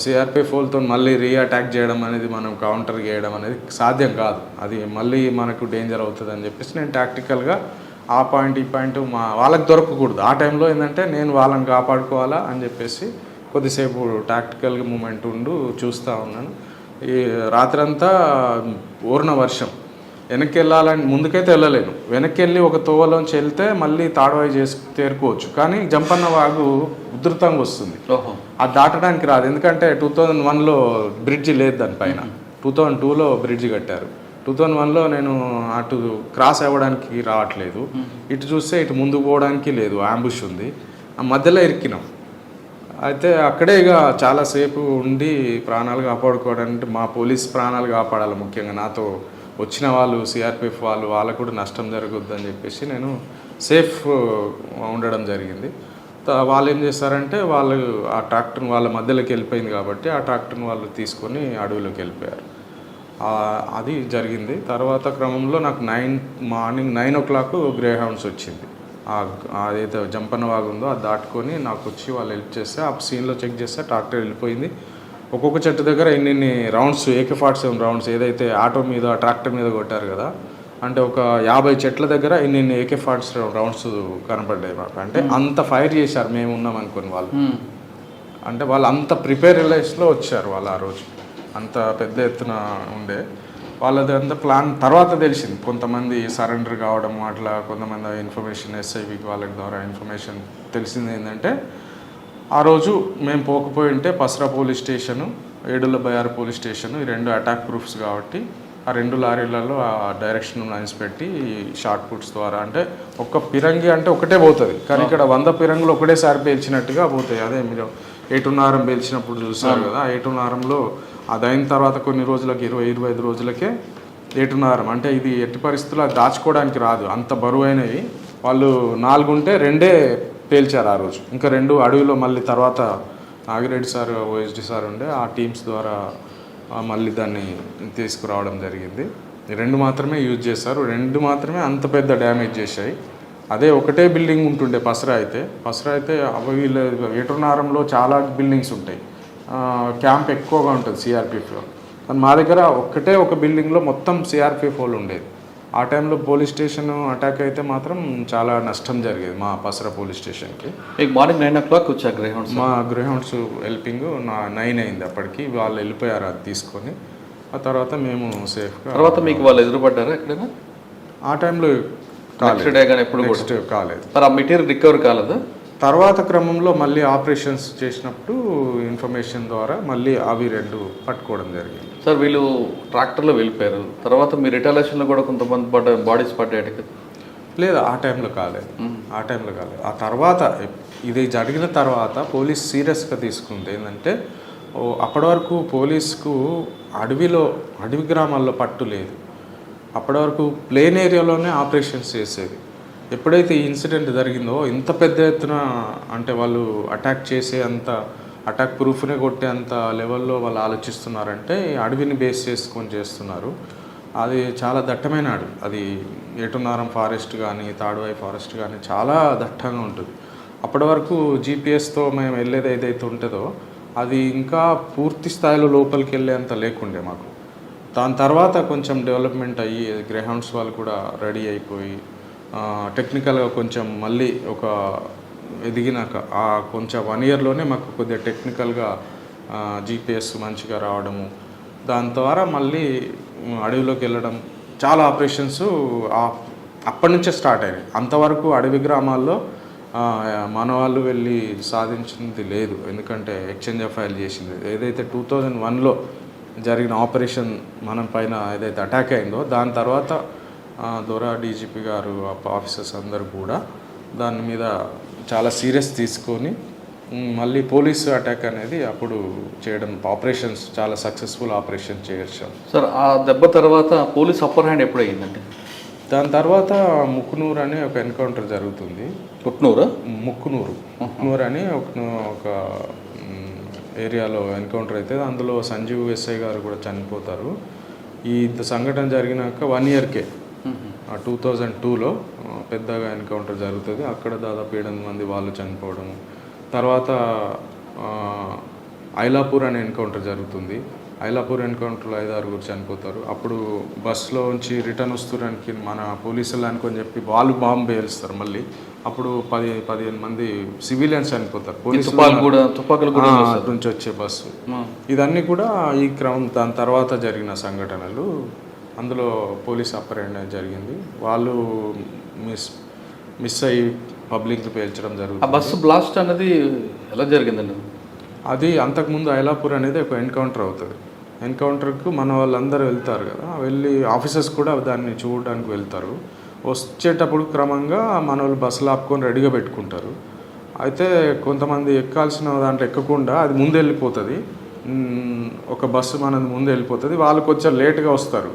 సిఆర్పిఎఫ్ వాళ్ళతో మళ్ళీ అటాక్ చేయడం అనేది, మనం కౌంటర్ చేయడం అనేది సాధ్యం కాదు. అది మళ్ళీ మనకు డేంజర్ అవుతుంది అని చెప్పేసి నేను టాక్టికల్గా ఆ పాయింట్ ఈ పాయింట్ వాళ్ళకి దొరకకూడదు. ఆ టైంలో ఏంటంటే నేను వాళ్ళని కాపాడుకోవాలా అని చెప్పేసి కొద్దిసేపు టాక్టికల్గా మూమెంట్ ఉండు చూస్తూ ఉన్నాను. ఈ రాత్రంతా ఊరిన వర్షం. వెనక్కి వెళ్ళాలని ముందుకైతే వెళ్ళలేను, వెనక్కి వెళ్ళి ఒక తోవలోంచి వెళ్తే మళ్ళీ తాడవాయి చేసి తేరుకోవచ్చు. కానీ జంపన్న వాగు ఉధృతంగా వస్తుంది, అది దాటడానికి రాదు. ఎందుకంటే 2001లో బ్రిడ్జి లేదు దానిపైన, 2002లో బ్రిడ్జి కట్టారు. 2001లో నేను అటు క్రాస్ అవ్వడానికి రావట్లేదు, ఇటు చూస్తే ఇటు ముందుకు పోవడానికి లేదు, అంబుష్ ఉంది. ఆ మధ్యలో ఇరికినాం. అయితే అక్కడే ఇక చాలాసేపు ఉండి ప్రాణాలు కాపాడుకోవడానికి, మా పోలీస్ ప్రాణాలు కాపాడాలి ముఖ్యంగా, నాతో వచ్చిన వాళ్ళు సిఆర్పిఎఫ్ వాళ్ళకు కూడా నష్టం జరగొద్దు అని చెప్పేసి నేను సేఫ్ ఉండడం జరిగింది. వాళ్ళు ఏం చేస్తారంటే వాళ్ళు ఆ ట్రాక్టర్ని వాళ్ళ మధ్యలోకి వెళ్ళిపోయింది కాబట్టి ఆ ట్రాక్టర్ని వాళ్ళు తీసుకొని అడవిలోకి వెళ్ళిపోయారు. అది జరిగింది. తర్వాత క్రమంలో నాకు మార్నింగ్ 9 o'clock గ్రే హౌండ్స్ వచ్చింది. అదైతే జంపన్న వాగు ఉందో అది దాటుకొని నాకు వచ్చి వాళ్ళు హెల్ప్ చేస్తే ఆ సీన్లో చెక్ చేస్తే ట్రాక్టర్ వెళ్ళిపోయింది. ఒక్కొక్క చెట్టు దగ్గర ఇన్ని రౌండ్స్, AK-47 రౌండ్స్ ఏదైతే ఆటో మీద ట్రాక్టర్ మీద కొట్టారు కదా, అంటే ఒక 50 చెట్ల దగ్గర ఇన్ని AK-47 రౌండ్స్ కనపడ్డాయి మాకు. అంటే అంత ఫైర్ చేశారు మేము ఉన్నాం అనుకుని వాళ్ళు. అంటే వాళ్ళు అంత ప్రిపేర్లెస్లో వచ్చారు వాళ్ళు. ఆ రోజు అంత పెద్ద ఎత్తున ఉండే వాళ్ళది అంత ప్లాన్. తర్వాత తెలిసింది కొంతమంది సరెండర్ కావడం, అట్లా కొంతమంది ఇన్ఫర్మేషన్ SIVకి వాళ్ళ ద్వారా ఇన్ఫర్మేషన్ తెలిసింది ఏంటంటే, ఆ రోజు మేము పోకపోయి ఉంటే Pasara police station, Yedulla Bayyaram police station, ఈ 2 అటాక్ ప్రూఫ్స్ కాబట్టి ఆ 2 లారీలలో ఆ డైరెక్షన్ లైన్స్ పెట్టి షార్ట్ పుట్స్ ద్వారా, అంటే ఒక్క పిరంగి అంటే ఒకటే పోతుంది, కానీ ఇక్కడ 100 పిరంగులు ఒకటేసారి పేల్చినట్టుగా పోతాయి. అదే మీరు ఏటున్నారం పేల్చినప్పుడు చూసారు కదా, ఆ ఏటున్నారంలో అది అయిన తర్వాత కొన్ని రోజులకి 20-25 రోజులకే ఏటున్నారం, అంటే ఇది ఎట్టి పరిస్థితుల్లో దాచుకోవడానికి రాదు, అంత బరువైనవి. వాళ్ళు 4 ఉంటే 2 పేల్చారు ఆ రోజు. ఇంకా 2 అడవిలో మళ్ళీ తర్వాత నాగిరెడ్డి సార్, OSD సార్ ఉండే ఆ టీమ్స్ ద్వారా మళ్ళీ దాన్ని తీసుకురావడం జరిగింది. 2 మాత్రమే యూజ్ చేశారు, 2 మాత్రమే అంత పెద్ద డ్యామేజ్ చేశాయి. అదే ఒకటే బిల్డింగ్ ఉంటుండే పసరా అయితే వీళ్ళ ఏటున్నారంలో చాలా బిల్డింగ్స్ ఉంటాయి, క్యాంప్ ఎక్కువగా ఉంటుంది సిఆర్పిఎఫ్లో. కానీ మా దగ్గర ఒక బిల్డింగ్లో మొత్తం సిఆర్పిఎఫ్ వాళ్ళు ఉండేది. ఆ టైంలో పోలీస్ స్టేషన్ అటాక్ అయితే మాత్రం చాలా నష్టం జరిగేది మా పసరా పోలీస్ స్టేషన్కి. మీకు మార్నింగ్ 9 o'clock వచ్చా గ్రే హౌండ్స్? మా గ్రే హౌండ్స్ హెల్పింగ్ 9 అయింది అప్పటికి. వాళ్ళు వెళ్ళిపోయారు అది తీసుకొని. ఆ తర్వాత మేము సేఫ్గా. తర్వాత మీకు వాళ్ళు ఎదురుపడ్డారా ఎక్కడైనా? ఆ టైంలో కాలేదు. మరి ఆ మెటీరియల్ రికవర్ కాలేదా? తర్వాత క్రమంలో మళ్ళీ ఆపరేషన్స్ చేసినప్పుడు ఇన్ఫర్మేషన్ ద్వారా మళ్ళీ అవి 2 పట్టుకోవడం జరిగింది. సార్ వీళ్ళు ట్రాక్టర్లో వెళ్ళిపోయారు, తర్వాత మీ రిటాలియేషన్లో కూడా కొంతమంది బాడీస్ పడ్డాయి కదా? లేదు, ఆ టైంలో కాలేదు. ఆ తర్వాత ఇది జరిగిన తర్వాత పోలీస్ సీరియస్గా తీసుకుంది. ఏంటంటే అప్పటి వరకు పోలీస్కు అడవి గ్రామాల్లో పట్టు లేదు. అప్పటి వరకు ప్లేన్ ఏరియాలోనే ఆపరేషన్స్ చేసేది. ఎప్పుడైతే ఈ ఇన్సిడెంట్ జరిగిందో ఇంత పెద్ద ఎత్తున, అంటే వాళ్ళు అటాక్ చేసే అంత, అటాక్ ప్రూఫ్నే కొట్టే అంత లెవెల్లో వాళ్ళు ఆలోచిస్తున్నారంటే అడవిని బేస్ చేసుకొని చేస్తున్నారు. అది చాలా దట్టమైన అడవి. అది ఏటున్నారం ఫారెస్ట్ కానీ తాడువాయి ఫారెస్ట్ కానీ చాలా దట్టంగా ఉంటుంది. అప్పటి వరకు GPSతో మేము వెళ్ళేది ఏదైతే ఉంటుందో అది ఇంకా పూర్తి స్థాయిలో లోపలికి వెళ్ళేంత లేకుండే మాకు. దాని తర్వాత కొంచెం డెవలప్మెంట్ అయ్యి గ్రేహౌండ్స్ వాళ్ళు కూడా రెడీ అయిపోయి టెక్నికల్గా కొంచెం మళ్ళీ ఒక ఎదిగినాక కొంచెం 1 yearలోనే మాకు కొద్దిగా టెక్నికల్గా GPS మంచిగా రావడము, దాని ద్వారా మళ్ళీ అడవిలోకి వెళ్ళడం, చాలా ఆపరేషన్స్ అప్పటి నుంచే స్టార్ట్ అయినాయి. అంతవరకు అడవి గ్రామాల్లో మన వాళ్ళు వెళ్ళి సాధించింది లేదు, ఎందుకంటే ఎక్స్చేంజ్ ఆఫ్ ఫైల్ చేసింది ఏదైతే 2001లో జరిగిన ఆపరేషన్ మనం పైన ఏదైతే అటాక్ అయిందో దాని తర్వాత దొరా DGP గారు ఆఫీసర్స్ అందరూ కూడా దాని మీద చాలా సీరియస్ తీసుకొని మళ్ళీ పోలీసు అటాక్ అనేది అప్పుడు చేయడం, ఆపరేషన్స్ చాలా సక్సెస్ఫుల్ ఆపరేషన్ చేశాం. సార్ ఆ దెబ్బ తర్వాత పోలీస్ అప్పర్ హ్యాండ్ ఎప్పుడు అయ్యిందండి? దాని తర్వాత ముక్కునూరు అనే ఒక ఎన్కౌంటర్ జరుగుతుంది. ముక్కునూరు అని ఒక ఏరియాలో ఎన్కౌంటర్ అయితే అందులో సంజీవ్ ఎస్ఐ గారు కూడా చనిపోతారు. ఈ సంఘటన జరిగినాక 1 ఇయర్కే 2002లో పెద్దగా ఎన్కౌంటర్ జరుగుతుంది. అక్కడ దాదాపు 8 మంది వాళ్ళు చనిపోవడం. తర్వాత ఐలాపూర్ అనే ఎన్కౌంటర్ జరుగుతుంది. ఐలాపూర్ ఎన్కౌంటర్లో 5-6 చనిపోతారు. అప్పుడు బస్సులో నుంచి రిటర్న్ వస్తుడానికి మన పోలీసులు అనుకొని చెప్పి వాళ్ళు బాంబు పేలుస్తారు. మళ్ళీ అప్పుడు 10-15 మంది సివిలియన్స్ చనిపోతారు. తుపాకులు నుంచి వచ్చే బస్సు. ఇదన్నీ కూడా ఈ క్రమం దాని తర్వాత జరిగిన సంఘటనలు. అందులో పోలీస్ అపరెంట్ జరిగింది. వాళ్ళు మిస్ అయ్యి పబ్లిక్ పేల్చడం జరుగుతుంది. బస్సు బ్లాస్ట్ అనేది ఎలా జరిగిందండి? అది అంతకుముందు ఐలాపూర్ అనేది ఒక ఎన్కౌంటర్ అవుతుంది. ఎన్కౌంటర్కు మన వాళ్ళందరూ వెళ్తారు కదా, వెళ్ళి ఆఫీసర్స్ కూడా దాన్ని చూడడానికి వెళ్తారు. వచ్చేటప్పుడు క్రమంగా మన వాళ్ళు బస్సులు ఆపుకొని రెడీగా పెట్టుకుంటారు. అయితే కొంతమంది ఎక్కాల్సిన దాంట్లో ఎక్కకుండా అది ముందు వెళ్ళిపోతుంది. ఒక బస్సు మనది ముందు వెళ్ళిపోతుంది. వాళ్ళు కొంచెం లేట్గా వస్తారు.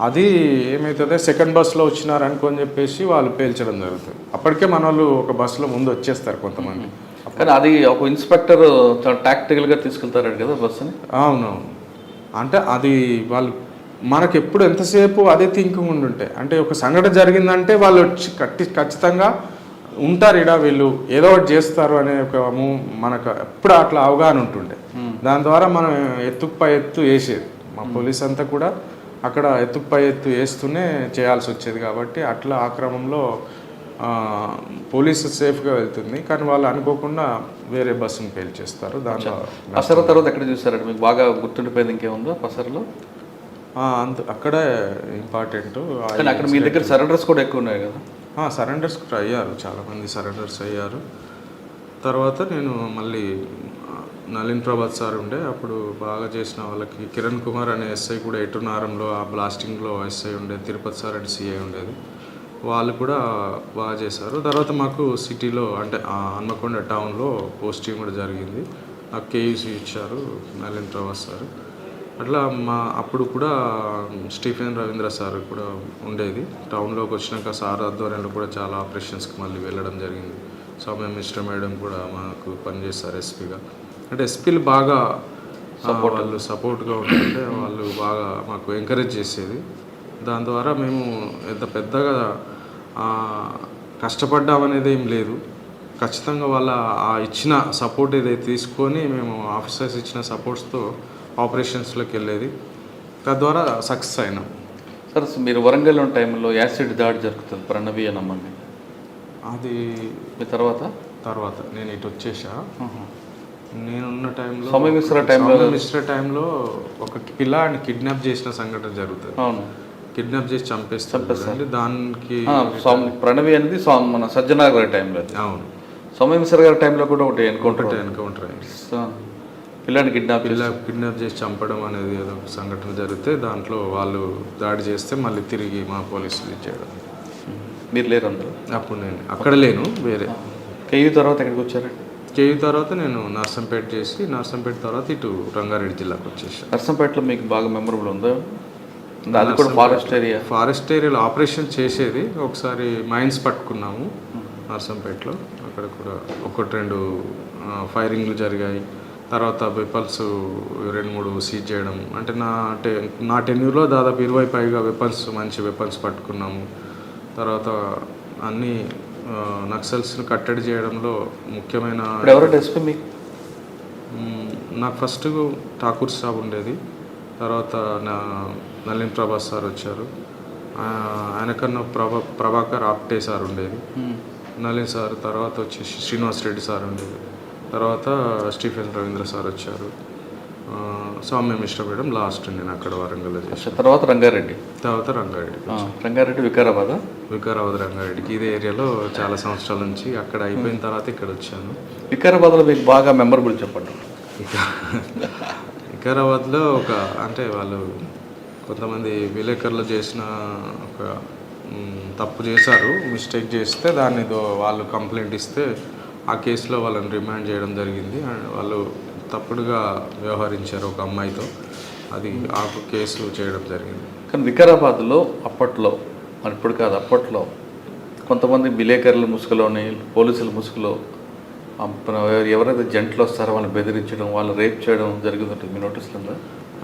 అది ఏమవుతుంది, సెకండ్ బస్సులో వచ్చినారు అనుకొని చెప్పేసి వాళ్ళు పేల్చడం జరుగుతుంది. అప్పటికే మన వాళ్ళు ఒక బస్సులో ముందు వచ్చేస్తారు కొంతమంది. కానీ అది ఒక ఇన్స్పెక్టర్ చాలా టాక్టికల్గా తీసుకెళ్తారు కదా బస్సుని. అవునవును. అంటే అది వాళ్ళు మనకు ఎప్పుడు ఎంతసేపు అదే థింకింగ్ ఉండుంటే, అంటే ఒక సంఘటన జరిగిందంటే వాళ్ళు వచ్చి ఖచ్చితంగా ఉంటారు, ఇడా వీళ్ళు ఏదో ఒకటి చేస్తారు అనే ఒక మనకు ఎప్పుడు అట్లా అవగాహన ఉంటుండే. దాని ద్వారా మనం ఎత్తుపై ఎత్తు వేసేది. మా పోలీస్ అంతా కూడా అక్కడ ఎత్తుపై ఎత్తు వేస్తూనే చేయాల్సి వచ్చేది. కాబట్టి అట్లా ఆ క్రమంలో పోలీసు సేఫ్గా వెళ్తుంది. కానీ వాళ్ళు అనుకోకుండా వేరే బస్సును పేల్చేస్తారు. దాంట్లో పసర తర్వాత ఎక్కడ చూసారండి మీకు బాగా గుర్తుండిపోయింది? ఇంకేముందో పసరలో అక్కడే ఇంపార్టెంట్. కానీ అక్కడ మీ దగ్గర సరెండర్స్ కూడా ఎక్కువ ఉన్నాయి కదా? సరెండర్స్ కూడా అయ్యారు, చాలామంది సరెండర్స్ అయ్యారు. తర్వాత నేను మళ్ళీ నలిన్ ప్రభాత్ సార్ ఉండే, అప్పుడు బాగా చేసిన వాళ్ళకి కిరణ్ కుమార్ అనే ఎస్ఐ కూడా ఎటునారంలో ఆ బ్లాస్టింగ్లో ఎస్ఐ ఉండేది. తిరుపతి సార్ అంటే సిఐ ఉండేది. వాళ్ళు కూడా బాగా చేశారు. తర్వాత మాకు సిటీలో అంటే హన్మకొండ టౌన్లో పోస్టింగ్ కూడా జరిగింది. నాకు కేయూసీ ఇచ్చారు నలిన్ ప్రభాత్ సార్. అట్లా అప్పుడు కూడా స్టీఫెన్ రవీంద్ర సార్ కూడా ఉండేది. టౌన్లోకి వచ్చినాక సార్ ఆధ్వర్యంలో కూడా చాలా ఆపరేషన్స్కి మళ్ళీ వెళ్ళడం జరిగింది. సౌమ్య మిశ్రా మేడం కూడా మాకు పనిచేస్తారు ఎస్పీగా. అంటే ఎస్పీలు బాగా వాళ్ళు సపోర్ట్గా ఉంటుంటే వాళ్ళు బాగా మాకు ఎంకరేజ్ చేసేది. దాని ద్వారా మేము ఎంత పెద్దగా కష్టపడ్డామనేది ఏం లేదు. ఖచ్చితంగా వాళ్ళ ఇచ్చిన సపోర్ట్ ఏదైతే తీసుకొని మేము ఆఫీసర్స్ ఇచ్చిన సపోర్ట్స్తో ఆపరేషన్స్లోకి వెళ్ళేది. తద్వారా సక్సెస్ అయినాం. సార్ మీరు వరంగల్ ఉన్న టైంలో యాసిడ్ దాడి జరుగుతుంది ప్రణవి అని అమ్మండి, అది మీ తర్వాత నేను ఇటు వచ్చేసా. నేనున్న టైంలో సౌమ్య మిశ్రా టైంలో ఒక పిల్లాడిని కిడ్నాప్ చేసిన సంఘటన జరుగుతుంది. అవును, కిడ్నాప్ చేసి చంపేస్తారు. దానికి ప్రణవి అనేది మన సజ్జనార్ గారి టైంలో. అవును, సౌమ్య మిశ్రా గారి టైంలో కూడా ఒకటి ఎన్కౌంటర్ అయింది. పిల్లని కిడ్నాప్ చేసి చంపడం అనేది ఏదో సంఘటన జరిగితే దాంట్లో వాళ్ళు దాడి చేస్తే మళ్ళీ తిరిగి మా పోలీసులు ఇచ్చేయడం. మీరు లేరు అందరూ? అప్పుడు నేను అక్కడ లేను, వేరే. కేయూ తర్వాత ఎక్కడికి వచ్చారండి? కేయూ తర్వాత నేను నర్సంపేట చేసి నర్సంపేట తర్వాత ఇటు రంగారెడ్డి జిల్లాకు వచ్చేసాను. నర్సంపేటలో మీకు బాగా మెమరబుల్ ఉందా? అది కూడా ఫారెస్ట్ ఏరియాలో ఆపరేషన్ చేసేది. ఒకసారి మైన్స్ పట్టుకున్నాము నర్సంపేటలో. అక్కడ కూడా 1-2 ఫైరింగ్లు జరిగాయి. తర్వాత వెపన్స్ 2-3 సీజ్ చేయడం. అంటే నా టెన్యూర్లో దాదాపు 20 పైగా మంచి వెపన్స్ పట్టుకున్నాము. తర్వాత అన్ని నక్సల్స్ని కట్టడి చేయడంలో ముఖ్యమైన నాకు ఫస్ట్ ఠాకూర్ సాబ్ ఉండేది. తర్వాత నలిన్ ప్రభాత్ సార్ వచ్చారు. ఆయనకన్నా ప్రభాకర్ ఆప్టే సార్ ఉండేది. నలిన్ సార్ తర్వాత వచ్చేసి శ్రీనివాస్ రెడ్డి సార్ ఉండేది. తర్వాత స్టీఫెన్ రవీంద్ర సార్ వచ్చారు. సౌమ్య మిశ్రా మేడం లాస్ట్ నేను అక్కడ వరంగల్లో చేశాను. తర్వాత రంగారెడ్డి వికారాబాద్ రంగారెడ్డికి ఇదే ఏరియాలో చాలా సంవత్సరాల నుంచి అక్కడ అయిపోయిన తర్వాత ఇక్కడ వచ్చాను. వికారాబాద్లో మీకు బాగా మెమరబుల్ చెప్పండి. వికారాబాద్లో అంటే వాళ్ళు కొంతమంది విలేకరులు చేసిన ఒక తప్పు చేశారు, మిస్టేక్ చేస్తే దాన్ని వాళ్ళు కంప్లైంట్ ఇస్తే ఆ కేసులో వాళ్ళని రిమాండ్ చేయడం జరిగింది. వాళ్ళు తప్పుడుగా వ్యవహరించారు ఒక అమ్మాయితో, అది ఆ కేసు చేయడం జరిగింది. కానీ వికారాబాద్లో అప్పట్లో, ఇప్పుడు కాదు అప్పట్లో కొంతమంది విలేకరుల ముసుగులోని పోలీసుల ముసుగులో ఎవరైతే జంటలు వస్తారో వాళ్ళని బెదిరించడం, వాళ్ళు రేప్ చేయడం జరుగుతుంటుంది మీ నోటీసులలో?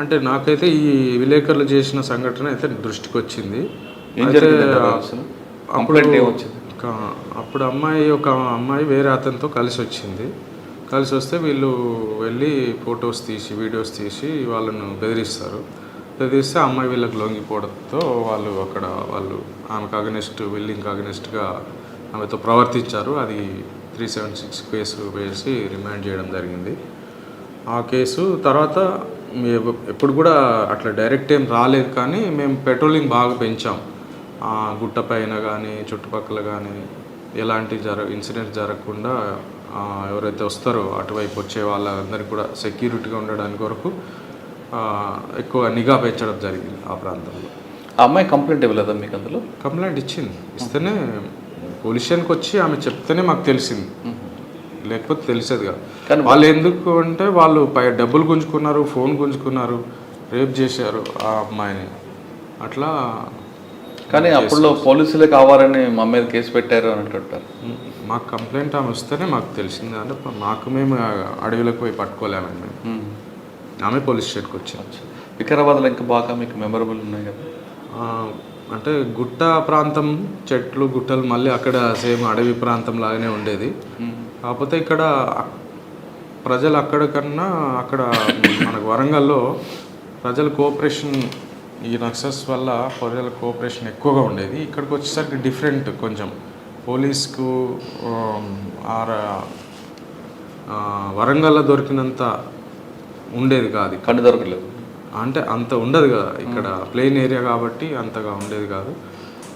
అంటే నాకైతే ఈ విలేకరులు చేసిన సంఘటన అయితే దృష్టికి వచ్చింది. ఏం అయితే జరిగింది అసలు? కంప్లైంట్ ఏమొచ్చింది? అప్పుడు ఒక అమ్మాయి వేరే అతనితో కలిసి వచ్చింది. కలిసి వస్తే వీళ్ళు వెళ్ళి ఫొటోస్ తీసి వీడియోస్ తీసి వాళ్ళను బెదిరిస్తారు. బెదిరిస్తే ఆ అమ్మాయి వీళ్ళకి లొంగిపోవడంతో వాళ్ళు ఆమెకు అగనెస్ట్ బిల్డింగ్కి అగనెస్ట్గా ఆమెతో ప్రవర్తించారు. అది 376 కేసు వేసి రిమాండ్ చేయడం జరిగింది. ఆ కేసు తర్వాత ఎప్పుడు కూడా అట్లా డైరెక్ట్ ఏం రాలేదు, కానీ మేము పెట్రోలింగ్ బాగా పెంచాం. గుట్ట పైన కానీ చుట్టుపక్కల కానీ ఎలాంటి ఇన్సిడెంట్స్ జరగకుండా ఎవరైతే వస్తారో అటువైపు వచ్చే వాళ్ళందరికీ కూడా సెక్యూరిటీగా ఉండడానికి వరకు ఎక్కువ నిఘా పెంచడం జరిగింది ఆ ప్రాంతంలో. ఆ అమ్మాయి కంప్లైంట్ ఇవ్వలేదా మీకు? అందులో కంప్లైంట్ ఇస్తేనే పోలీస్ స్టేషన్కి వచ్చి ఆమె చెప్తేనే మాకు తెలిసింది, లేకపోతే తెలిసేది కాదు. కానీ వాళ్ళు ఎందుకు అంటే వాళ్ళు డబ్బులు గుంజుకున్నారు, ఫోన్ గుంజుకున్నారు, రేప్ చేశారు ఆ అమ్మాయిని అట్లా. కానీ అప్పుడు పోలీసులే కావాలని మా మీద కేసు పెట్టారు అని అంటుంటారు. మాకు కంప్లైంట్ ఆమె వస్తేనే మాకు తెలిసింది. అంటే మేము అడవిలోకి పోయి పట్టుకోలేమండి మేము. ఆమె పోలీస్ స్టేషన్కి వచ్చాను. వికారాబాద్లో ఇంకా బాగా మీకు మెమరబుల్ ఉన్నాయి కదా? అంటే గుట్ట ప్రాంతం, చెట్లు గుట్టలు, మళ్ళీ అక్కడ సేమ్ అడవి ప్రాంతం లాగానే ఉండేది. కాకపోతే ఇక్కడ ప్రజలు అక్కడ మనకు వరంగల్లో ప్రజల కోఆపరేషన్, ఈ నక్సల్స్ వల్ల ప్రజల కోఆపరేషన్ ఎక్కువగా ఉండేది. ఇక్కడికి వచ్చేసరికి డిఫరెంట్, కొంచెం పోలీస్కు వరంగల్లో దొరికినంత ఉండేది కాదు. కన్ను దొరకలేదు అంటే అంత ఉండదు కదా, ఇక్కడ ప్లెయిన్ ఏరియా కాబట్టి అంతగా ఉండేది కాదు.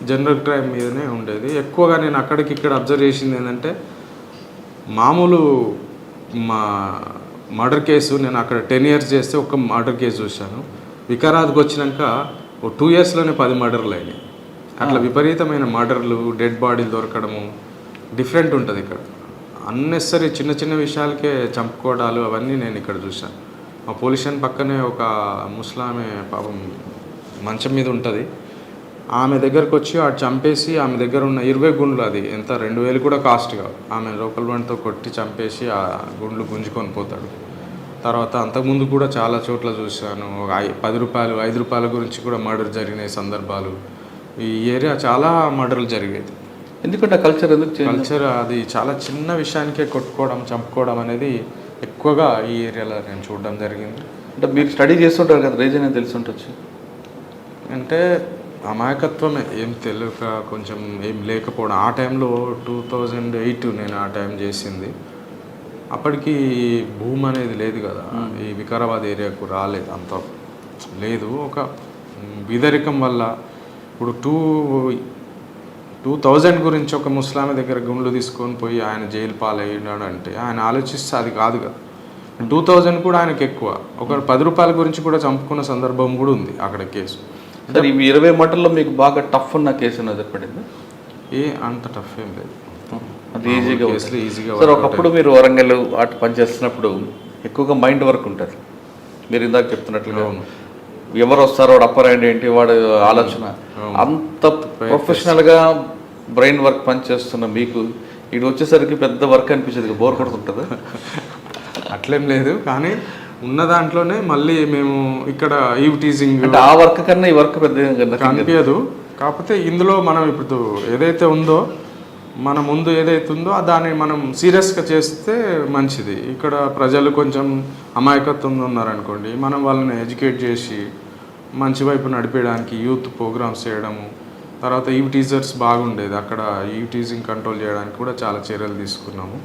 జనరల్ క్రైమ్ మీదనే ఉండేది ఎక్కువగా. నేను ఇక్కడ అబ్జర్వ్ చేసింది ఏంటంటే, మామూలు మర్డర్ కేసు నేను అక్కడ 10 years చేస్తే ఒక మర్డర్ కేసు చూశాను. వికారాబాద్కి వచ్చినాక 2 yearsలోనే 10 మర్డర్లు అయినాయి. అట్లా విపరీతమైన మర్డర్లు, డెడ్ బాడీలు దొరకడము డిఫరెంట్ ఉంటుంది ఇక్కడ. అన్నెసరీ చిన్న చిన్న విషయాలకే చంపుకోవడాలు అవన్నీ నేను ఇక్కడ చూశాను. మా పోలీస్ స్టేషన్ పక్కనే ఒక ముస్లామే పాపం మంచం మీద ఉంటుంది. ఆమె దగ్గరకు వచ్చి చంపేసి ఆమె దగ్గర ఉన్న 20 గుండ్లు, అది ఎంత 2000 కూడా కాస్ట్ కాదు, ఆమె లోకల్ బండితో కొట్టి చంపేసి ఆ గుండ్లు గుంజుకొని పోతాడు. తర్వాత అంతకుముందు కూడా చాలా చోట్ల చూశాను. 10 రూపాయలు 5 రూపాయల గురించి కూడా మర్డర్ జరిగిన సందర్భాలు. ఈ ఏరియా చాలా మర్డర్లు జరిగేది. ఎందుకంటే కల్చర్ అది చాలా చిన్న విషయానికే కొట్టుకోవడం, చంపుకోవడం అనేది ఎక్కువగా ఈ ఏరియాలో నేను చూడడం జరిగింది. అంటే మీరు స్టడీ చేస్తుంటారు కదా, రీజన్ ఏం తెలిసి ఉండొచ్చు. అంటే అమాయకత్వమే, ఏం తెలియక కొంచెం ఏం లేకపోవడం. ఆ టైంలో 2008 నేను ఆ టైం చేసింది. అప్పటికి భూమి అనేది లేదు కదా, ఈ వికారాబాద్ ఏరియాకు రాలేదు, అంత లేదు. ఒక బీదరికం వల్ల ఇప్పుడు 2000 గురించి ఒక ముస్లామి దగ్గర గుండ్లు తీసుకొని పోయి ఆయన జైలు పాలయ్యాడు అంటే ఆయన ఆలోచిస్తే అది కాదు కదా. 2000 కూడా ఆయనకి ఎక్కువ. ఒక 10 రూపాయల గురించి కూడా చంపుకున్న సందర్భం కూడా ఉంది అక్కడ కేసు. సార్, ఇవి 20 మటల్లో మీకు బాగా టఫ్ ఉన్న కేసు ఉన్నది పడింది? అంత టఫ్ ఏం లేదు, అది ఈజీగా. ఈజీగా. సార్, ఒకప్పుడు మీరు వరంగల్ ఆట పనిచేస్తున్నప్పుడు ఎక్కువగా మైండ్ వర్క్ ఉంటుంది. మీరు ఇందాక చెప్తున్నట్లుగా ఎవరు వస్తారో వాడు అప్పర్ హ్యాండ్ ఏంటి, వాడు ఆలోచన, అంత ప్రొఫెషనల్గా బ్రెయిన్ వర్క్ పనిచేస్తున్న మీకు ఇటు వచ్చేసరికి పెద్ద వర్క్ అనిపించేది, బోర్ కొడుతుంటుంది? అట్లేం లేదు, కానీ ఉన్న దాంట్లోనే మళ్ళీ మేము ఇక్కడ ఈవ్ టీజింగ్, ఆ వర్క్ కన్నా ఈ వర్క్ పెద్ద కనిపించదు. కాకపోతే ఇందులో మనం ఇప్పుడు ఏదైతే ఉందో, మన ముందు ఏదైతే ఉందో దాన్ని మనం సీరియస్గా చేస్తే మంచిది. ఇక్కడ ప్రజలు కొంచెం అమాయకత్వంగా ఉన్నారనుకోండి, మనం వాళ్ళని ఎడ్యుకేట్ చేసి మంచి వైపు నడిపేయడానికి యూత్ ప్రోగ్రామ్స్ చేయడము. తర్వాత ఈవ్ టీజర్స్ బాగుండేది అక్కడ, ఈవ్ టీజింగ్ కంట్రోల్ చేయడానికి కూడా చాలా చర్యలు తీసుకున్నాము.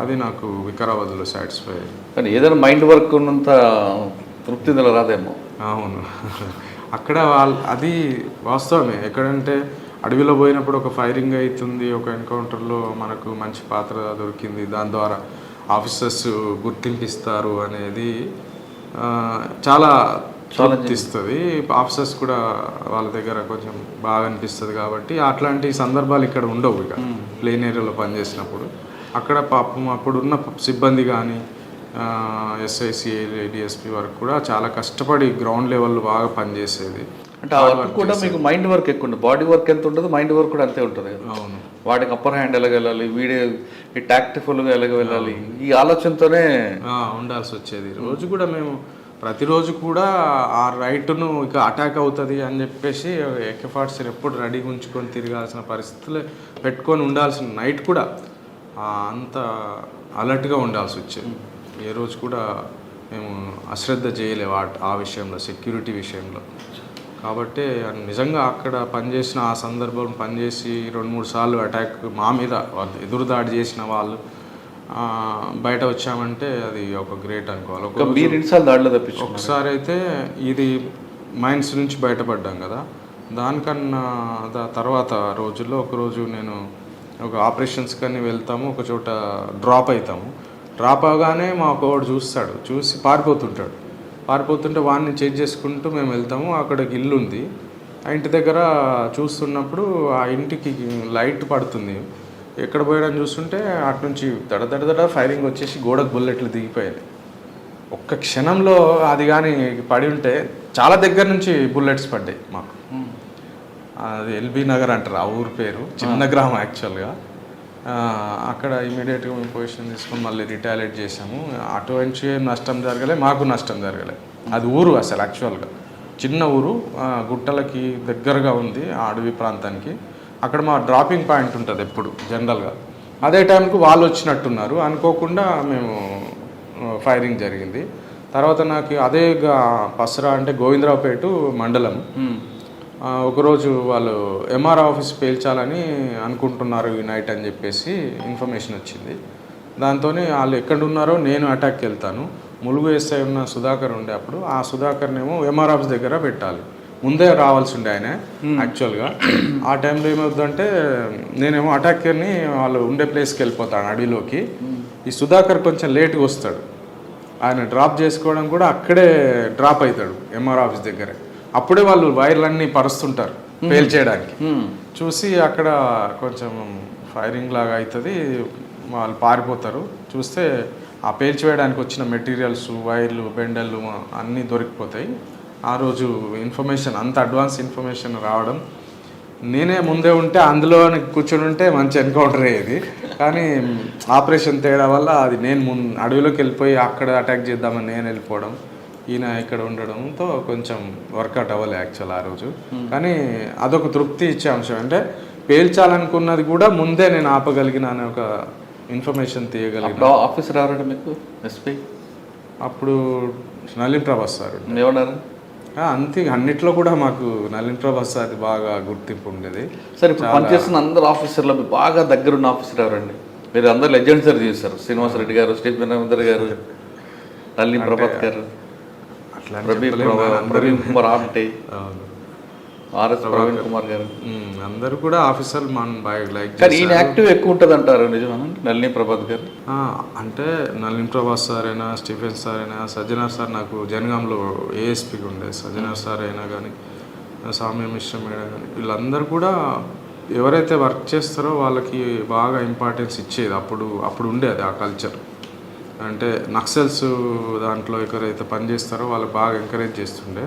అది నాకు వికారాబాద్లో సాటిస్ఫై అయ్యింది. కానీ ఏదైనా మైండ్ వర్క్ ఉన్నంత తృప్తి ఇందులో రాదేమో. అవును, అక్కడ అది వాస్తవమే. ఎక్కడంటే అడవిలో పోయినప్పుడు ఒక ఫైరింగ్ అవుతుంది, ఒక ఎన్కౌంటర్లో మనకు మంచి పాత్ర దొరికింది, దాని ద్వారా ఆఫీసర్స్ గుర్తింపిస్తారు అనేది చాలా ఇస్తుంది. ఆఫీసర్స్ కూడా వాళ్ళ దగ్గర కొంచెం బాగా అనిపిస్తుంది. కాబట్టి అట్లాంటి సందర్భాలు ఇక్కడ ఉండవు. ఇక ప్లేన్ ఏరియాలో పనిచేసినప్పుడు అక్కడ పాపం అప్పుడున్న సిబ్బంది కానీ ఎస్ఐసి, డిఎస్పి వరకు కూడా చాలా కష్టపడి గ్రౌండ్ లెవెల్లో బాగా పనిచేసేది. అంటే ఆ వర్క్ కూడా మీకు మైండ్ వర్క్ ఎక్కువ ఉంటుంది. బాడీ వర్క్ ఎంత ఉంటుందో మైండ్ వర్క్ కూడా అంతే ఉంటుంది కదా. అవును. వాడికి అప్పర్ హ్యాండ్ ఎలాగ వెళ్ళాలి, వీడియో ఈ టాక్టిఫుల్గా ఎలాగ వెళ్ళాలి, ఈ ఆలోచనతోనే ఉండాల్సి వచ్చేది. రోజు కూడా మేము ప్రతిరోజు కూడా ఆ రైట్ను ఇక అటాక్ అవుతుంది అని చెప్పేసి AK-47 ఎప్పుడు రెడీగా ఉంచుకొని తిరగాల్సిన పరిస్థితులు పెట్టుకొని ఉండాల్సిన నైట్ కూడా అంత అలర్ట్గా ఉండాల్సి వచ్చేది. ఏ రోజు కూడా మేము అశ్రద్ధ చేయలేము ఆ విషయంలో, సెక్యూరిటీ విషయంలో. కాబట్టి నిజంగా అక్కడ పనిచేసిన ఆ సందర్భం పనిచేసి 2-3 సార్లు అటాక్ మా మీద ఎదురుదాడి చేసిన వాళ్ళు బయట వచ్చామంటే అది ఒక గ్రేట్ అనుకోవాలి. మీరు ఎన్నిసార్లు దాడిలో తప్పించు? ఒకసారి అయితే ఇది మైన్స్ నుంచి బయటపడ్డాం కదా, దానికన్నా తర్వాత రోజుల్లో ఒకరోజు నేను ఒక ఆపరేషన్స్ కానీ వెళ్తాము, ఒక చోట డ్రాప్ అవుతాము. డ్రాప్ అవగానే మా ఒకవాడు చూస్తాడు, చూసి పారిపోతుంటే వాడిని చెక్ చేసుకుంటూ మేము వెళ్తాము. అక్కడికి ఇల్లు ఉంది, ఆ ఇంటి దగ్గర చూస్తున్నప్పుడు ఆ ఇంటికి లైట్ పడుతుంది. ఎక్కడ పోయాడని చూస్తుంటే అటు నుంచి దడ ఫైరింగ్ వచ్చేసి గోడకు బుల్లెట్లు దిగిపోయాయి. ఒక్క క్షణంలో అది కానీ పడి ఉంటే చాలా దగ్గర నుంచి బుల్లెట్స్ పడ్డాయి మాకు. అది LB నగర్ అంటారు ఆ ఊరు పేరు, చిన్న గ్రామం యాక్చువల్గా. అక్కడ ఇమీడియట్గా మేము పొజిషన్ తీసుకొని మళ్ళీ రిటాలియేట్ చేసాము. అటువంటి నష్టం జరగలే, మాకు నష్టం జరగలే. అది ఊరు అసలు యాక్చువల్గా చిన్న ఊరు, గుట్టలకి దగ్గరగా ఉంది ఆ అడవి ప్రాంతానికి. అక్కడ మా డ్రాపింగ్ పాయింట్ ఉంటుంది ఎప్పుడు జనరల్గా. అదే టైంకు వాళ్ళు వచ్చినట్టున్నారు, అనుకోకుండా మేము ఫైరింగ్ జరిగింది. తర్వాత నాకు అదే పసరా అంటే గోవిందరావుపేట మండలం. ఒకరోజు వాళ్ళు MR ఆఫీస్ పేల్చాలని అనుకుంటున్నారు ఈ నైట్ అని చెప్పేసి ఇన్ఫర్మేషన్ వచ్చింది. దాంతో వాళ్ళు ఎక్కడున్నారో నేను అటాక్కి వెళ్తాను. ములుగు SI ఉన్న సుధాకర్ ఉండే అప్పుడు, ఆ సుధాకర్నేమో MR ఆఫీస్ దగ్గర పెట్టాలి, ముందే రావాల్సి ఉండే ఆయన యాక్చువల్గా. ఆ టైంలో ఏమవుతుందంటే నేనేమో అటాకర్ని వాళ్ళు ఉండే ప్లేస్కి వెళ్ళిపోతాను అడవిలోకి. ఈ సుధాకర్ కొంచెం లేట్గా వస్తాడు, ఆయన డ్రాప్ చేసుకోవడం కూడా అక్కడే డ్రాప్ అవుతాడు MR ఆఫీస్ దగ్గరే. అప్పుడే వాళ్ళు వైర్లన్నీ పరుస్తుంటారు పేల్చేయడానికి. చూసి అక్కడ కొంచెం ఫైరింగ్ లాగా అవుతుంది, వాళ్ళు పారిపోతారు. చూస్తే ఆ పేల్చివేయడానికి వచ్చిన మెటీరియల్స్, వైర్లు, బెండళ్ళు అన్నీ దొరికిపోతాయి. ఆ రోజు ఇన్ఫర్మేషన్ అంత అడ్వాన్స్ ఇన్ఫర్మేషన్ రావడం, నేనే ముందే ఉంటే అందులో కూర్చొని ఉంటే మంచి ఎన్కౌంటర్ అయ్యేది. కానీ ఆపరేషన్ తేడా వల్ల అది నేను అడవిలోకి వెళ్ళిపోయి అక్కడ అటాక్ చేద్దామని నేను వెళ్ళిపోవడం, ఈయన ఇక్కడ ఉండడంతో కొంచెం వర్కౌట్ అవ్వలే యాక్చువల్ ఆ రోజు. కానీ అదొక తృప్తి ఇచ్చే అంశం, అంటే పేల్చాలనుకున్నది కూడా ముందే నేను ఆపగలిగిన అనే ఒక ఇన్ఫర్మేషన్ తీయగలిగిన. ఆఫీసర్ ఎవరంటే మీకు SP అప్పుడు నలిన్ ప్రభాస్ సార్ ఏమన్నారు? అంతే, అన్నిట్లో కూడా మాకు నలిన్ ప్రభాస్ సార్ బాగా గుర్తింపు ఉండేది. సార్ ఇప్పుడు పనిచేస్తున్న అందరు ఆఫీసర్లో బాగా దగ్గరున్న ఆఫీసర్ ఎవరండి? మీరు అందరు లెజెండ్స్ సార్ చేశారు, శ్రీనివాసరెడ్డి గారు, స్టీఫెన్ రవీంద్ర గారు, నలిన్ ప్రభాత్ గారు, ప్రవీణ్ కుమార్ ఆమ్టే, RS ప్రవీణ్ కుమార్ గారు, అందరూ కూడా ఆఫీసర్లు మనం బాగా లైక్. కానీ ఈయన యాక్టివ్ ఎక్కువ ఉంటుంది అంటారు, నిజమేనండి? నళిని ప్రభాత్ గారు అంటే నలిన్ ప్రభాస్ సార్ అయినా, స్టీఫెన్ సార్ అయినా, సజ్జనార్ సార్ నాకు జనగాంలో ASPకి ఉండే సజ్జనార్ సార్ అయినా కానీ, సామ్య మిశ్రం అయినా కానీ, వీళ్ళందరూ కూడా ఎవరైతే వర్క్ చేస్తారో వాళ్ళకి బాగా ఇంపార్టెన్స్ ఇచ్చేది. అప్పుడు ఉండేది ఆ కల్చర్. అంటే నక్సల్స్ దాంట్లో ఎవరైతే పనిచేస్తారో వాళ్ళకి బాగా ఎంకరేజ్ చేస్తుండే.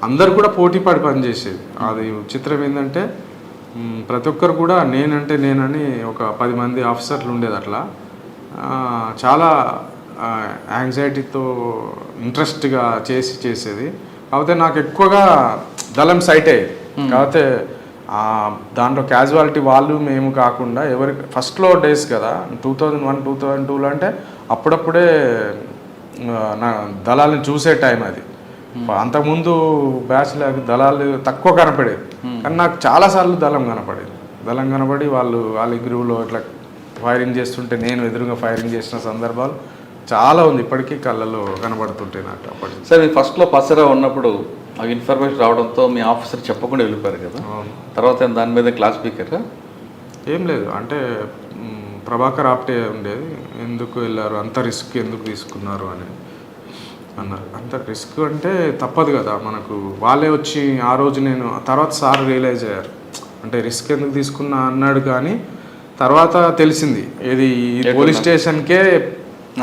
అందరు కూడా పోటీపడి పనిచేసేది. అది చిత్రం ఏంటంటే ప్రతి ఒక్కరు కూడా నేనని ఒక 10 మంది ఆఫీసర్లు ఉండేది. అట్లా చాలా యాంగ్జైటీతో ఇంట్రెస్ట్గా చేసేది. కాకపోతే నాకు ఎక్కువగా దళం సైట్ అయ్యేది. కాకపోతే దాంట్లో క్యాజువాలిటీ వాళ్ళు మేము కాకుండా ఎవరికి ఫస్ట్లో డేస్ కదా, 2001, 2002లో అంటే అప్పుడప్పుడే నా దళాలను చూసే టైం అది. అంతకుముందు బ్యాచ్లో దళాలు తక్కువ కనపడేది, కానీ నాకు చాలాసార్లు దళం కనపడి వాళ్ళ గ్రూవ్లో ఇట్లా ఫైరింగ్ చేస్తుంటే నేను ఎదురుగా ఫైరింగ్ చేసిన సందర్భాలు చాలా ఉంది, ఇప్పటికీ కళ్ళలో కనబడుతుంటాయి నాకు. అప్పటి సార్ ఫస్ట్లో పసరా ఉన్నప్పుడు ఆ ఇన్ఫర్మేషన్ రావడంతో మీ ఆఫీసర్ చెప్పకుండా వెళ్ళిపోయారు కదా, తర్వాత దాని మీద క్లాస్ స్పీకర్ ఏం లేదు అంటే ప్రభాకర్ ఆప్టే ఉండేది, ఎందుకు వెళ్ళారు, అంత రిస్క్ ఎందుకు తీసుకున్నారు అని అన్నారు. అంత రిస్క్ అంటే తప్పదు కదా మనకు. వాళ్ళే వచ్చి ఆ రోజు నేను తర్వాత సార్ రియలైజ్ అయ్యారు, అంటే రిస్క్ ఎందుకు తీసుకున్నా అన్నాడు. కానీ తర్వాత తెలిసింది ఏది పోలీస్ స్టేషన్కే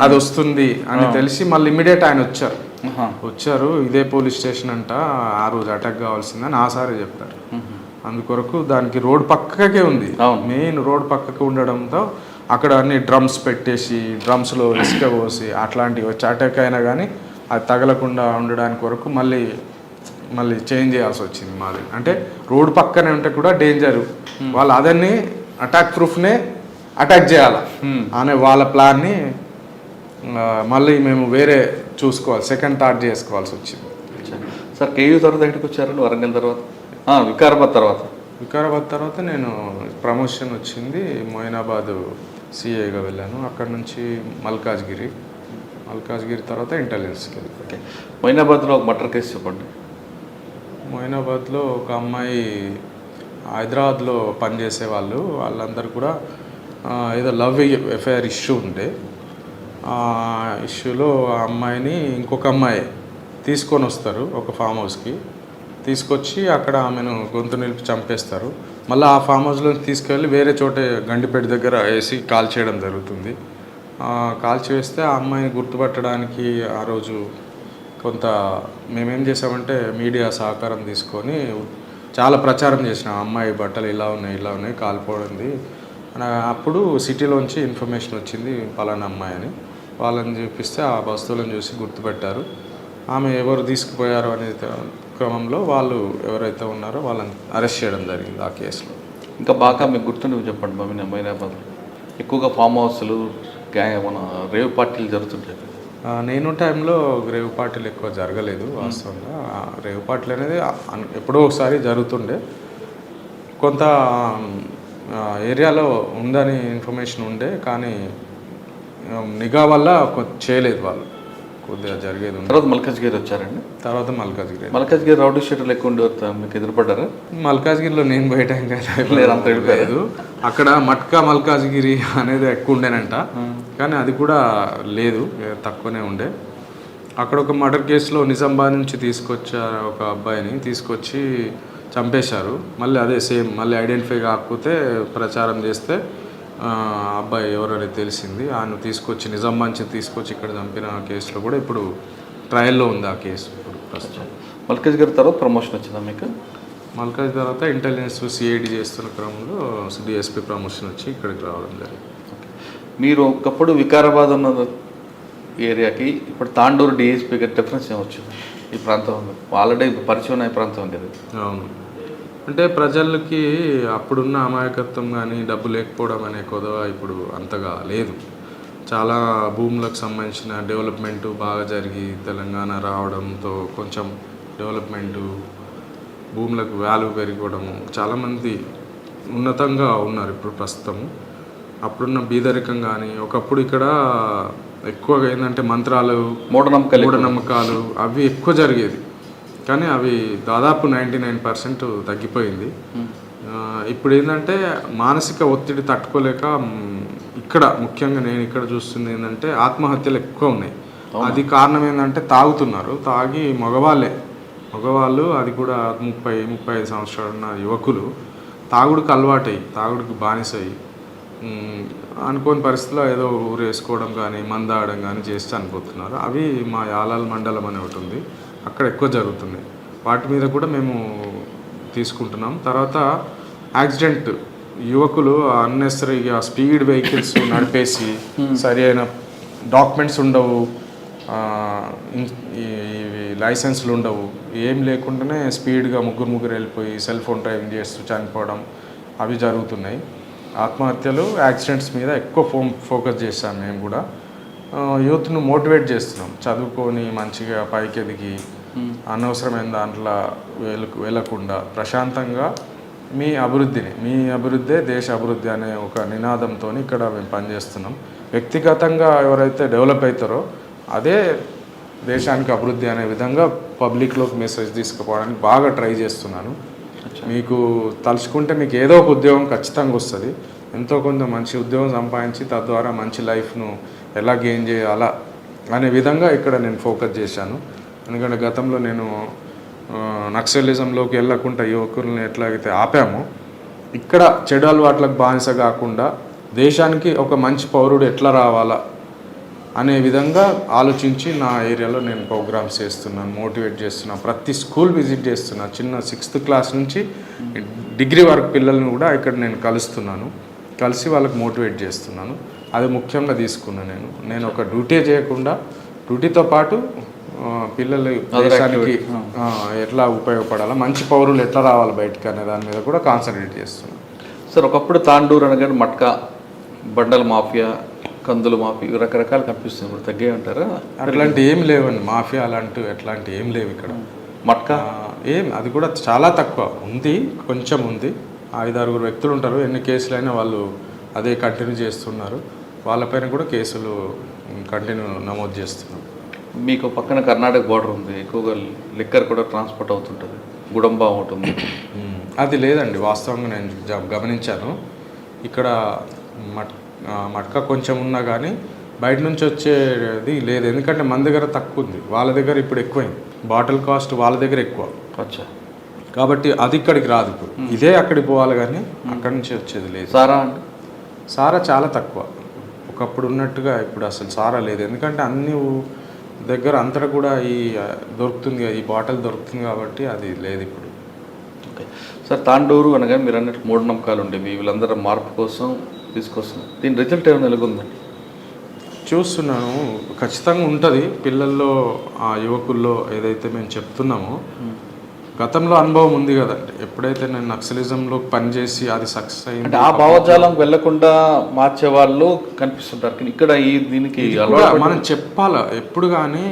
అది వస్తుంది అని తెలిసి మళ్ళీ ఇమ్మీడియట్ ఆయన వచ్చారు. వచ్చారు, ఇదే పోలీస్ స్టేషన్ అంట, ఆ రోజు అటాక్ కావాల్సిందని ఆ సారే చెప్పారు. అందుకొరకు దానికి రోడ్ పక్కకే ఉంది, మెయిన్ రోడ్ పక్కకి ఉండడంతో అక్కడ అన్ని డ్రమ్స్ పెట్టేసి డ్రమ్స్లో ఇసుక పోసి అట్లాంటివి వచ్చి అటాక్ అయినా కానీ అది తగలకుండా ఉండడానికి వరకు మళ్ళీ చేంజ్ చేయాల్సి వచ్చింది మాది. అంటే రోడ్ పక్కనే ఉంటే కూడా డేంజరు, వాళ్ళు అదన్నీ అటాక్ ప్రూఫ్నే అటాక్ చేయాలి అనే వాళ్ళ ప్లాన్ని మళ్ళీ మేము వేరే చూసుకోవాలి, సెకండ్ థాట్ చేసుకోవాల్సి వచ్చింది. సార్ కేయూ తర్వాత ఎక్కడికి వచ్చారండి? వరంగల్ తర్వాత, వికారాబాద్ తర్వాత నేను ప్రమోషన్ వచ్చింది, మొయినాబాద్ సిఐగా వెళ్ళాను. అక్కడ నుంచి మల్కాజ్గిరి తర్వాత ఇంటెలిజెన్స్కి వెళ్ళాను. ఓకే, మొయినాబాద్లో ఒక మర్డర్ కేసు చెప్పండి. మొయినాబాద్లో ఒక అమ్మాయి, హైదరాబాద్లో పనిచేసే వాళ్ళందరూ కూడా ఏదో లవ్ ఎఫ్ఐఆర్ ఇష్యూ ఉండే, ఆ ఇష్యూలో ఆ అమ్మాయిని ఇంకొక అమ్మాయి తీసుకొని వస్తారు ఒక ఫామ్ హౌస్కి. తీసుకొచ్చి అక్కడ ఆమెను గొంతు నిలిపి చంపేస్తారు. మళ్ళీ ఆ ఫామ్ హౌస్లో తీసుకెళ్ళి వేరే చోట గండిపేట దగ్గర వేసి కాల్ చేయడం జరుగుతుంది. కాల్చి వేస్తే ఆ అమ్మాయిని గుర్తుపట్టడానికి ఆ రోజు కొంత మేమేం చేసామంటే మీడియా సహకారం తీసుకొని చాలా ప్రచారం చేసినాం, అమ్మాయి బట్టలు ఇలా ఉన్నాయి కాలిపోయింది అని. అప్పుడు సిటీలోంచి ఇన్ఫర్మేషన్ వచ్చింది పలానా అమ్మాయి అని. వాళ్ళని చూపిస్తే ఆ వస్తువులను చూసి గుర్తుపెట్టారు. ఆమె ఎవరు తీసుకుపోయారో అనే క్రమంలో వాళ్ళు ఎవరైతే ఉన్నారో వాళ్ళని అరెస్ట్ చేయడం జరిగింది ఆ కేసులో. ఇంకా బాగా మీకు గుర్తుండేవి చెప్పండి. మొయినాబాద్లో ఎక్కువగా ఫామ్ హౌస్లు, మన రేవ్ పార్టీలు జరుగుతుంటాయి. నేను టైంలో రేవ్ పార్టీలు ఎక్కువ జరగలేదు వాస్తవంగా. రేవ్ పార్టీలు అనేది ఎప్పుడో ఒకసారి జరుగుతుండే, కొంత ఏరియాలో ఉందని ఇన్ఫర్మేషన్ ఉండే, కానీ నిఘా వల్ల చేయలేదు వాళ్ళు, కొద్దిగా జరిగేది. తర్వాత మల్కాజ్గిరి వచ్చారండి. తర్వాత మల్కాజ్గిరి రౌడీ షీటర్లు ఎక్కువ ఉండేవారు, మీకు ఎదురుపడ్డారా? మల్కాజ్గిరిలో నేను పోయే టైం లేదు, అక్కడ మట్కా మల్కాజ్గిరి అనేది ఎక్కువ ఉండేనంట, కానీ అది కూడా లేదు, తక్కువనే ఉండే. అక్కడ ఒక మర్డర్ కేసులో నిజామాబాద్ నుంచి తీసుకొచ్చారు, ఒక అబ్బాయిని తీసుకొచ్చి చంపేశారు. మళ్ళీ అదే సేమ్, మళ్ళీ ఐడెంటిఫై కాకపోతే ప్రచారం చేస్తే అబ్బాయి ఎవరని తెలిసింది. ఆయన తీసుకొచ్చి నిజామాబాద్ నుంచి తీసుకొచ్చి ఇక్కడ చంపిన కేసులో కూడా ఇప్పుడు ట్రయల్లో ఉంది ఆ కేసు ఇప్పుడు ప్రస్తుతం. మల్కాజ్గిరి తర్వాత ప్రమోషన్ వచ్చిందా మీకు? మల్కాజ్ తర్వాత ఇంటెలిజెన్స్ సిఐడి చేస్తున్న క్రమంలో డిఎస్పీ ప్రమోషన్ వచ్చి ఇక్కడికి రావడం జరిగింది. మీరు ఒకప్పుడు వికారాబాద్ ఉన్న ఏరియాకి ఇప్పుడు తాండూరు డిఎస్పీకి డిఫరెన్స్ ఏమొచ్చింది? ఈ ప్రాంతం ఆల్రెడీ పరిచయం అయ్యే ప్రాంతం కదా. అవును, అంటే ప్రజలకి అప్పుడున్న అమాయకత్వం కానీ డబ్బు లేకపోవడం అనే కొదవ ఇప్పుడు అంతగా లేదు. చాలా భూములకు సంబంధించిన డెవలప్మెంట్ బాగా జరిగి తెలంగాణ రావడంతో కొంచెం డెవలప్మెంటు, భూములకు వాల్యూ పెరిగిపోవడము, చాలామంది ఉన్నతంగా ఉన్నారు ఇప్పుడు ప్రస్తుతం. అప్పుడున్న బీదరికం కానీ, ఒకప్పుడు ఇక్కడ ఎక్కువగా ఏంటంటే మంత్రాలు, మూఢనమ్మకాలు అవి ఎక్కువ జరిగేది, కానీ అవి దాదాపు 99% తగ్గిపోయింది. ఇప్పుడు ఏంటంటే మానసిక ఒత్తిడి తట్టుకోలేక ఇక్కడ ముఖ్యంగా నేను ఇక్కడ చూస్తుంది ఏంటంటే ఆత్మహత్యలు ఎక్కువ ఉన్నాయి. అది కారణం ఏంటంటే తాగుతున్నారు, తాగి మగవాళ్ళు అది కూడా 30-35 సంవత్సరాలున్న యువకులు తాగుడికి అలవాటయ్యి, తాగుడికి బానిసయ్యి అనుకోని పరిస్థితిలో ఏదో ఊరు వేసుకోవడం కానీ మందాడడం కానీ చేసి చనిపోతున్నారు. అవి మా యాలాల్ మండలం అని ఒకటి ఉంది, అక్కడ ఎక్కువ జరుగుతున్నాయి. వాటి మీద కూడా మేము తీసుకుంటున్నాం. తర్వాత యాక్సిడెంట్, యువకులు అన్నెసరీగా స్పీడ్ వెహికల్స్ నడిపేసి సరి అయిన డాక్యుమెంట్స్ ఉండవు, ఇవి లైసెన్స్లు ఉండవు, ఏం లేకుండానే స్పీడ్గా ముగ్గురు వెళ్ళిపోయి సెల్ ఫోన్ డ్రైవింగ్ చేస్తూ చనిపోవడం అవి జరుగుతున్నాయి. ఆత్మహత్యలు, యాక్సిడెంట్స్ మీద ఎక్కువ ఫోకస్ చేస్తాం. మేము కూడా యూత్ను మోటివేట్ చేస్తున్నాం, చదువుకొని మంచిగా పైకి ఎదిగి అనవసరమైన దాంట్లో వెళ్ళకుండా ప్రశాంతంగా మీ అభివృద్ధే దేశ అభివృద్ధి అనే ఒక నినాదంతో ఇక్కడ మేము పనిచేస్తున్నాం. వ్యక్తిగతంగా ఎవరైతే డెవలప్ అవుతారో అదే దేశానికి అభివృద్ధి అనే విధంగా పబ్లిక్లోకి మెసేజ్ తీసుకుపోవడానికి బాగా ట్రై చేస్తున్నాను. మీకు తలుచుకుంటే మీకు ఏదో ఒక ఉద్యోగం ఖచ్చితంగా వస్తుంది, ఎంతో కొంత మంచి ఉద్యోగం సంపాదించి తద్వారా మంచి లైఫ్ను ఎలా గెయిన్ చేయాలా అనే విధంగా ఇక్కడ నేను ఫోకస్ చేశాను. ఎందుకంటే గతంలో నేను నక్సలిజంలోకి వెళ్ళకుండా యువకుల్ని ఎట్లాగైతే ఆపామో, ఇక్కడ చెడు అలవాట్లకు బానిస కాకుండా దేశానికి ఒక మంచి పౌరుడు ఎట్లా రావాలా అనే విధంగా ఆలోచించి నా ఏరియాలో నేను ప్రోగ్రామ్స్ చేస్తున్నాను, మోటివేట్ చేస్తున్నాను. ప్రతి స్కూల్ విజిట్ చేస్తున్నా. చిన్న 6th క్లాస్ నుంచి డిగ్రీ వరకు పిల్లల్ని కూడా ఇక్కడ నేను కలుస్తున్నాను. కలిసి వాళ్ళకి మోటివేట్ చేస్తున్నాను. అది ముఖ్యంగా తీసుకున్నాను. నేను ఒక డ్యూటీ చేయకుండా డ్యూటీతో పాటు పిల్లలు దేశానికి ఎట్లా ఉపయోగపడాలా, మంచి పౌరులు ఎట్లా రావాలి బయటకు అనే దాని మీద కూడా కాన్సన్ట్రేట్ చేస్తున్నాను. సార్ ఒకప్పుడు తాండూరు అనగానే మట్కా, బండల మాఫియా, కందుల మాఫియా రకరకాలు కనిపిస్తుంది. ఇప్పుడు తగ్గే ఉంటారా? అట్లాంటి ఏం లేవండి. మాఫియా అట్లాంటి ఏం లేవు ఇక్కడ. మట్కా అది కూడా చాలా తక్కువ ఉంది, కొంచెం ఉంది. 5-6 వ్యక్తులు ఉంటారు. ఎన్ని కేసులైనా వాళ్ళు అదే కంటిన్యూ చేస్తున్నారు. వాళ్ళపైన కూడా కేసులు కంటిన్యూ నమోదు చేస్తున్నారు. మీకు పక్కన కర్ణాటక బోర్డర్ ఉంది, ఎక్కువగా లిక్కర్ కూడా ట్రాన్స్పోర్ట్ అవుతుంటుంది, గుడంబా ఉంటుంది. అది లేదండి. వాస్తవంగా నేను గమనించాను. ఇక్కడ మట్కా కొంచెం ఉన్నా కానీ బయట నుంచి వచ్చేది లేదు. ఎందుకంటే మన దగ్గర తక్కువ ఉంది, వాళ్ళ దగ్గర ఇప్పుడు ఎక్కువైంది. బాటిల్ కాస్ట్ వాళ్ళ దగ్గర ఎక్కువ. అచ్చా. కాబట్టి అది ఇక్కడికి రాదు. ఇప్పుడు ఇదే అక్కడికి పోవాలి కానీ అక్కడి నుంచి వచ్చేది లేదు. సారా అంటే సారా చాలా తక్కువ. ఒకప్పుడు ఉన్నట్టుగా ఇప్పుడు అసలు సారా లేదు. ఎందుకంటే అన్ని దగ్గర అంతటా కూడా దొరుకుతుంది, ఈ బాటిల్ దొరుకుతుంది కాబట్టి అది లేదు ఇప్పుడు. ఓకే సార్, తాండూరు అనగా మీరు అన్నట్టు మూఢనమ్మకాలు ఉండేవి, వీళ్ళందరూ మార్పు కోసం తీసుకొస్తున్నారు. దీని రిజల్ట్ ఏమైనా నెలకొందండి? చూస్తున్నాను, ఖచ్చితంగా ఉంటుంది. పిల్లల్లో ఆ యువకుల్లో ఏదైతే మేము చెప్తున్నామో గతంలో అనుభవం ఉంది కదండి. ఎప్పుడైతే నేను నక్సలిజంలో పనిచేసి అది సక్సెస్ అయింది, ఆ భావజాలం వెళ్లకుండా మార్చే వాళ్ళు కనిపిస్తుంటారు. కానీ ఇక్కడ దీనికి మనం చెప్పాలా ఎప్పుడు కానీ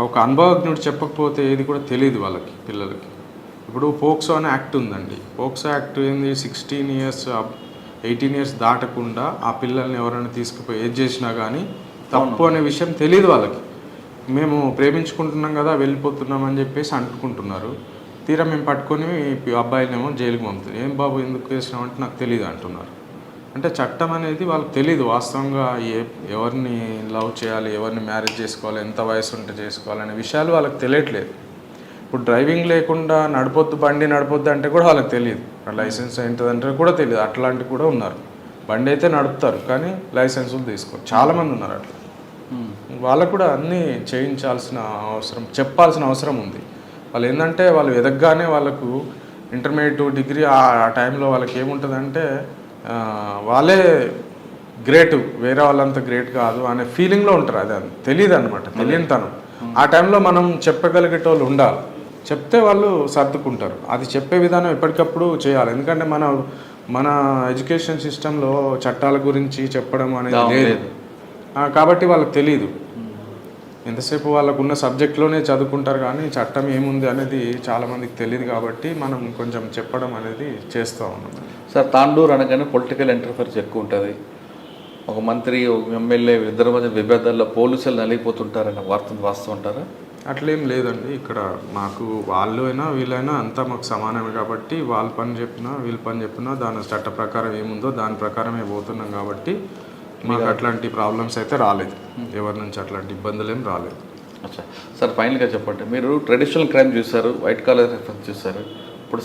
ఒక అనుభవజ్ఞుడు చెప్పకపోతే ఏది కూడా తెలియదు వాళ్ళకి, పిల్లలకి. ఇప్పుడు పోక్సో అనే యాక్ట్ ఉందండి. పోక్సో యాక్ట్ ఏంది, 16 years 18 years దాటకుండా ఆ పిల్లల్ని ఎవరైనా తీసుకుపోయి ఏది చేసినా కానీ తప్పు అనే విషయం తెలియదు వాళ్ళకి. మేము ప్రేమించుకుంటున్నాం కదా వెళ్ళిపోతున్నాం అని చెప్పేసి అంటుకుంటున్నారు. తీరా మేము పట్టుకొని అబ్బాయినేమో జైలుకి పంపుతుంది. ఏం బాబు ఎందుకు చేసినామంటే నాకు తెలియదు అంటున్నారు. అంటే చట్టం అనేది వాళ్ళకి తెలియదు. వాస్తవంగా ఎవరిని లవ్ చేయాలి, ఎవరిని మ్యారేజ్ చేసుకోవాలి, ఎంత వయసు ఉంటే చేసుకోవాలి అనే విషయాలు వాళ్ళకి తెలియట్లేదు. ఇప్పుడు డ్రైవింగ్ లేకుండా బండి నడపొద్దు అంటే కూడా వాళ్ళకి తెలియదు. లైసెన్స్ ఏంటంటే కూడా తెలియదు. అట్లాంటివి కూడా ఉన్నారు. బండి అయితే నడుపుతారు కానీ లైసెన్సులు తీసుకోరు. చాలామంది ఉన్నారు అట్లా. వాళ్ళకు కూడా అన్నీ చేయించాల్సిన అవసరం, చెప్పాల్సిన అవసరం ఉంది. వాళ్ళు ఏంటంటే వాళ్ళు ఎదగగానే వాళ్ళకు ఇంటర్మీడియట్ డిగ్రీ ఆ టైంలో వాళ్ళకి ఏముంటుందంటే వాళ్ళే గ్రేట్, వేరే వాళ్ళంతా గ్రేట్ కాదు అనే ఫీలింగ్లో ఉంటారు. అది తెలియదు అనమాట, తెలియని తనం. ఆ టైంలో మనం చెప్పగలిగేటోళ్ళు ఉండాలి. చెప్తే వాళ్ళు సర్దుకుంటారు. అది చెప్పే విధానం ఎప్పటికప్పుడు చేయాలి. ఎందుకంటే మన ఎడ్యుకేషన్ సిస్టంలో చట్టాల గురించి చెప్పడం అనేది లేదు కాబట్టి వాళ్ళకి తెలియదు. ఎంతసేపు వాళ్ళకు ఉన్న సబ్జెక్ట్లోనే చదువుకుంటారు కానీ చట్టం ఏముంది అనేది చాలామందికి తెలియదు. కాబట్టి మనం కొంచెం చెప్పడం అనేది చేస్తూ ఉన్నాం. సార్, తాండూరు అనగానే పొలిటికల్ ఇంటర్ఫరెన్స్ ఎక్కువ ఉంటుంది. ఒక మంత్రి, ఒక ఎమ్మెల్యే ఇద్దరి మధ్య విభేదాల్లో పోలీసులు నలిగిపోతుంటారని వాస్తవం ఉంటారా? అట్లేం లేదండి. ఇక్కడ మాకు వాళ్ళు అయినా వీళ్ళైనా అంతా మాకు సమానమే కాబట్టి వాళ్ళ పని చెప్పినా వీళ్ళ పని చెప్పినా దాని చట్ట ప్రకారం ఏముందో దాని ప్రకారమే పోతున్నాం కాబట్టి మాకు అట్లాంటి ప్రాబ్లమ్స్ అయితే రాలేదు. ఎవరి నుంచి అట్లాంటి ఇబ్బందులు ఏం రాలేదు. అచ్చా సార్, ఫైనల్గా చెప్పండి, మీరు ట్రెడిషనల్ క్రైమ్ చూశారు, వైట్ కాలర్ రిఫరెన్స్ చూశారు, ఇప్పుడు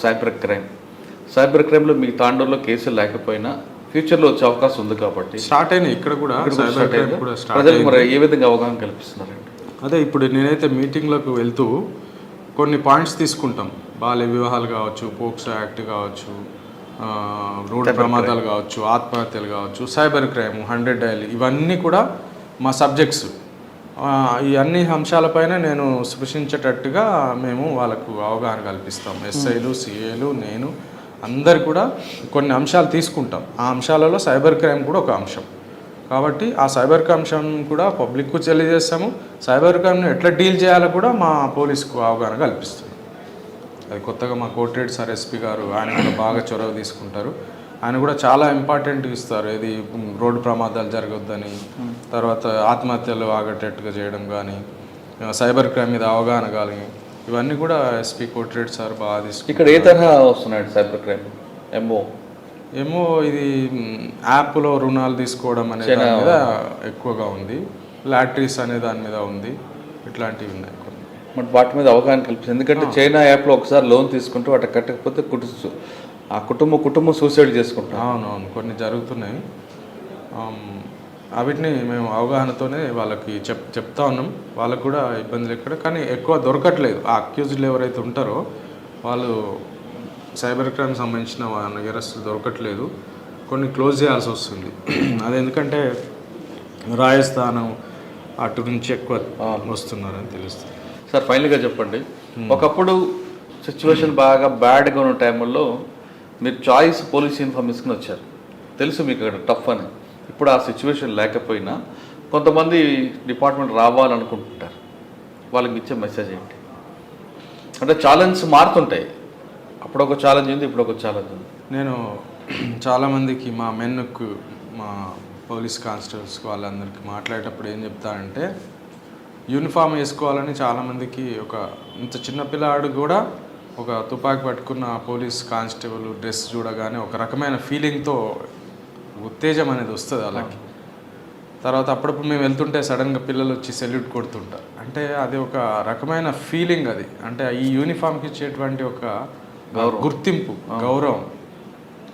సైబర్ క్రైమ్లో మీ తాండూరులో కేసులు లేకపోయినా ఫ్యూచర్లో వచ్చే అవకాశం ఉంది కాబట్టి స్టార్ట్ అయినాయి. ఇక్కడ కూడా సైబర్ క్రైమ్ కూడా ప్రజలకు మరి ఏ విధంగా అవగాహన కల్పిస్తున్నారండి? అదే ఇప్పుడు నేనైతే మీటింగ్లకు వెళ్తూ కొన్ని పాయింట్స్ తీసుకుంటాం. బాల్య వివాహాలు కావచ్చు, పోక్సో యాక్ట్ కావచ్చు, రోడ్డు ప్రమాదాలు కావచ్చు, ఆత్మహత్యలు కావచ్చు, సైబర్ క్రైమ్, 100 డైల్, ఇవన్నీ కూడా మా సబ్జెక్ట్స్. ఈ అన్ని అంశాలపైన నేను స్పృశించేటట్టుగా మేము వాళ్ళకు అవగాహన కల్పిస్తాం. ఎస్ఐలు, సిఏలు, నేను అందరు కూడా కొన్ని అంశాలు తీసుకుంటాం. ఆ అంశాలలో సైబర్ క్రైమ్ కూడా ఒక అంశం కాబట్టి ఆ సైబర్ క్రైమ్ అంశం కూడా పబ్లిక్కు తెలియజేస్తాము. సైబర్ క్రైమ్ను ఎట్లా డీల్ చేయాలో కూడా మా పోలీసుకు అవగాహన కల్పిస్తాం. అది కొత్తగా మా కోర్టెడ్ సార్ ఎస్పీ గారు, ఆయన కూడా బాగా చొరవ తీసుకుంటారు. ఆయన కూడా చాలా ఇంపార్టెంట్ ఇస్తారు. ఇది రోడ్డు ప్రమాదాలు జరగొద్దని, తర్వాత ఆత్మహత్యలు ఆగేటట్టుగా చేయడం కానీ, సైబర్ క్రైమ్ మీద అవగాహన కానీ, ఇవన్నీ కూడా ఎస్పీ కోర్టెడ్ సార్ బాగా తీసుకుంటారు. ఇక్కడ ఏ తరహా వస్తున్నాయి సైబర్ క్రైమ్? ఏమో ఇది యాప్లో రుణాలు తీసుకోవడం అనే దాని మీద ఎక్కువగా ఉంది. లాటరీస్ అనే దాని మీద ఉంది. ఇట్లాంటివి ఉన్నాయి కొన్ని. బట్ వాటి మీద అవగాహన కల్పిస్తుంది. ఎందుకంటే చైనా యాప్లో ఒకసారి లోన్ తీసుకుంటూ వాటి కట్టకపోతే ఆ కుటుంబం సూసైడ్ చేసుకుంటారు. అవునవును, కొన్ని జరుగుతున్నాయి. వీటిని మేము అవగాహనతోనే వాళ్ళకి చెప్తా ఉన్నాం. వాళ్ళకు కూడా ఇబ్బందులు ఎక్కడ, కానీ ఎక్కువ దొరకట్లేదు. ఆ అక్యూజ్డ్లు ఎవరైతే ఉంటారో వాళ్ళు సైబర్ క్రైమ్ సంబంధించిన నేరస్తులు దొరకట్లేదు. కొన్ని క్లోజ్ చేయాల్సి వస్తుంది. అది ఎందుకంటే రాజస్థానం అటు నుంచి ఎక్కువ వస్తున్నారని తెలుస్తుంది. సార్ ఫైనల్గా చెప్పండి, ఒకప్పుడు సిచ్యువేషన్ బాగా బ్యాడ్గా ఉన్న టైంలో మీరు చాయిస్ పోలీస్ యూనిఫామ్ తీసుకుని వచ్చారు, తెలుసు మీకు అక్కడ టఫ్ అని. ఇప్పుడు ఆ సిచ్యువేషన్ లేకపోయినా కొంతమంది డిపార్ట్మెంట్ రావాలనుకుంటుంటారు, వాళ్ళకి ఇచ్చే మెసేజ్ ఏంటి? అంటే ఛాలెంజ్ మారుతుంటాయి, అప్పుడు ఒక ఛాలెంజ్ ఉంది, ఇప్పుడు ఒక ఛాలెంజ్ ఉంది. నేను చాలామందికి మా మెన్కు మా పోలీస్ కానిస్టేబుల్స్కి వాళ్ళందరికీ మాట్లాడేటప్పుడు ఏం చెప్తానంటే, యూనిఫామ్ వేసుకోవాలని చాలామందికి ఒక ఇంత చిన్నపిల్లాడు కూడా ఒక తుపాకీ పట్టుకున్న పోలీస్ కానిస్టేబుల్ డ్రెస్ చూడగానే ఒక రకమైన ఫీలింగ్తో ఉత్తేజం అనేది వస్తుంది వాళ్ళకి. తర్వాత అప్పుడప్పుడు మేము వెళ్తుంటే సడన్గా పిల్లలు వచ్చి సెల్యూట్ కొడుతుంటారు. అంటే అది ఒక రకమైన ఫీలింగ్. అది అంటే ఈ యూనిఫామ్కి ఇచ్చేటువంటి ఒక గుర్తింపు, గౌరవం,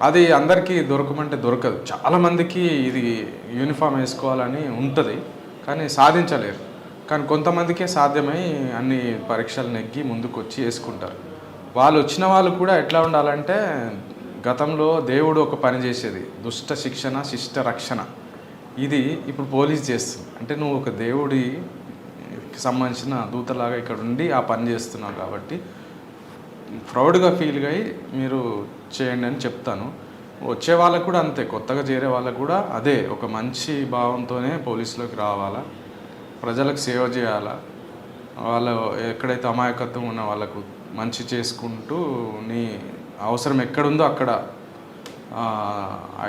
అది అందరికీ దొరకమంటే దొరకదు. చాలామందికి ఇది యూనిఫామ్ వేసుకోవాలని ఉంటుంది కానీ సాధించలేరు. కానీ కొంతమందికే సాధ్యమై అన్ని పరీక్షలు నెగ్గి ముందుకు వచ్చి వేసుకుంటారు. వాళ్ళు వచ్చిన వాళ్ళు కూడా ఎట్లా ఉండాలంటే, గతంలో దేవుడు ఒక పని చేసేది, దుష్ట శిక్షణ శిష్ట రక్షణ, ఇది ఇప్పుడు పోలీస్ చేస్తుంది. అంటే నువ్వు ఒక దేవుడికి సంబంధించిన దూతలాగా ఇక్కడ ఉండి ఆ పని చేస్తున్నావు కాబట్టి ప్రౌడ్గా ఫీల్ అయ్యి మీరు చేయండి అని చెప్తాను. వచ్చే వాళ్ళకు కూడా అంతే, కొత్తగా చేరే వాళ్ళకు కూడా అదే ఒక మంచి భావంతోనే పోలీసులోకి రావాలా, ప్రజలకు సేవ చేయాలా, వాళ్ళు ఎక్కడైతే అమాయకత్వం ఉన్న వాళ్ళకు మంచి చేసుకుంటూ నీ అవసరం ఎక్కడుందో అక్కడ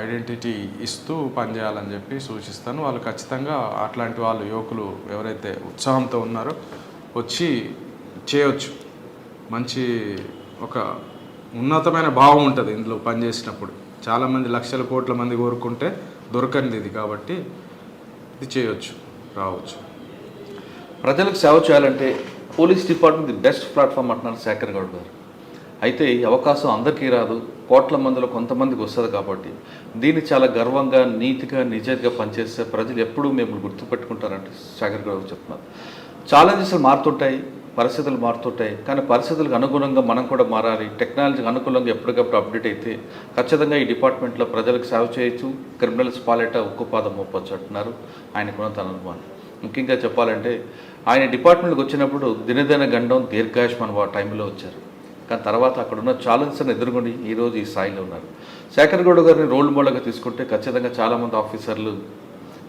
ఐడెంటిటీ ఇస్తూ పనిచేయాలని చెప్పి సూచిస్తాను. వాళ్ళు ఖచ్చితంగా అట్లాంటి వాళ్ళు యువకులు ఎవరైతే ఉత్సాహంతో ఉన్నారో వచ్చి చేయవచ్చు. మంచి ఒక ఉన్నతమైన భావం ఉంటుంది ఇందులో పనిచేసినప్పుడు. చాలామంది లక్షల కోట్ల మంది కోరుకుంటే దొరకంది ఇది, కాబట్టి ఇది చేయవచ్చు, రావచ్చు. ప్రజలకు సేవ చేయాలంటే police department the best platform అంటున్నారు శేఖర్ గౌడ్ గారు. అయితే ఈ అవకాశం అందరికీ రాదు, కోట్ల మందిలో కొంతమందికి వస్తుంది. కాబట్టి దీన్ని చాలా గర్వంగా, నీతిగా, నిజాయితీగా పనిచేస్తే ప్రజలు ఎప్పుడూ మేము గుర్తుపెట్టుకుంటారంటే శేఖర్ గౌడ్ చెప్తున్నారు. ఛాలెంజెస్ మారుతుంటాయి, పరిస్థితులు మారుతుంటాయి, కానీ పరిస్థితులకు అనుగుణంగా మనం కూడా మారాలి. టెక్నాలజీకి అనుకూలంగా ఎప్పటికప్పుడు అప్డేట్ అయితే ఖచ్చితంగా ఈ డిపార్ట్మెంట్లో ప్రజలకు సేవ చేయొచ్చు, క్రిమినల్స్ పాలేట ఉక్కుపాదం మోపొచ్చు అంటున్నారు ఆయనకున్న తన అనుభవం. ముఖ్యంగా చెప్పాలంటే ఆయన డిపార్ట్మెంట్కి వచ్చినప్పుడు దినదిన గండం దీర్ఘాయుష్మాన్ టైంలో వచ్చారు, కానీ తర్వాత అక్కడున్న ఛాలెంజ్ని ఎదుర్కొని ఈరోజు ఈ స్థాయిలో ఉన్నారు. శేఖర్ గౌడ్ గారిని రోల్ మోడల్గా తీసుకుంటే ఖచ్చితంగా చాలామంది ఆఫీసర్లు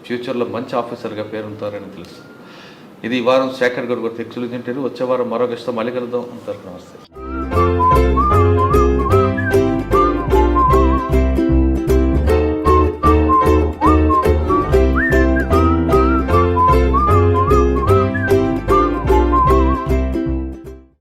ఫ్యూచర్లో మంచి ఆఫీసర్గా పేరుంటారని తెలుస్తుంది. ఇది ఈ వారం శేఖర్ గౌడ్ గారు ఎక్స్క్లూజివ్ ఇంటర్వ్యూ. వచ్చే వారం మరో గెస్ట్తో మళ్ళీ కలుద్దాం. అంతవరకు నమస్తే.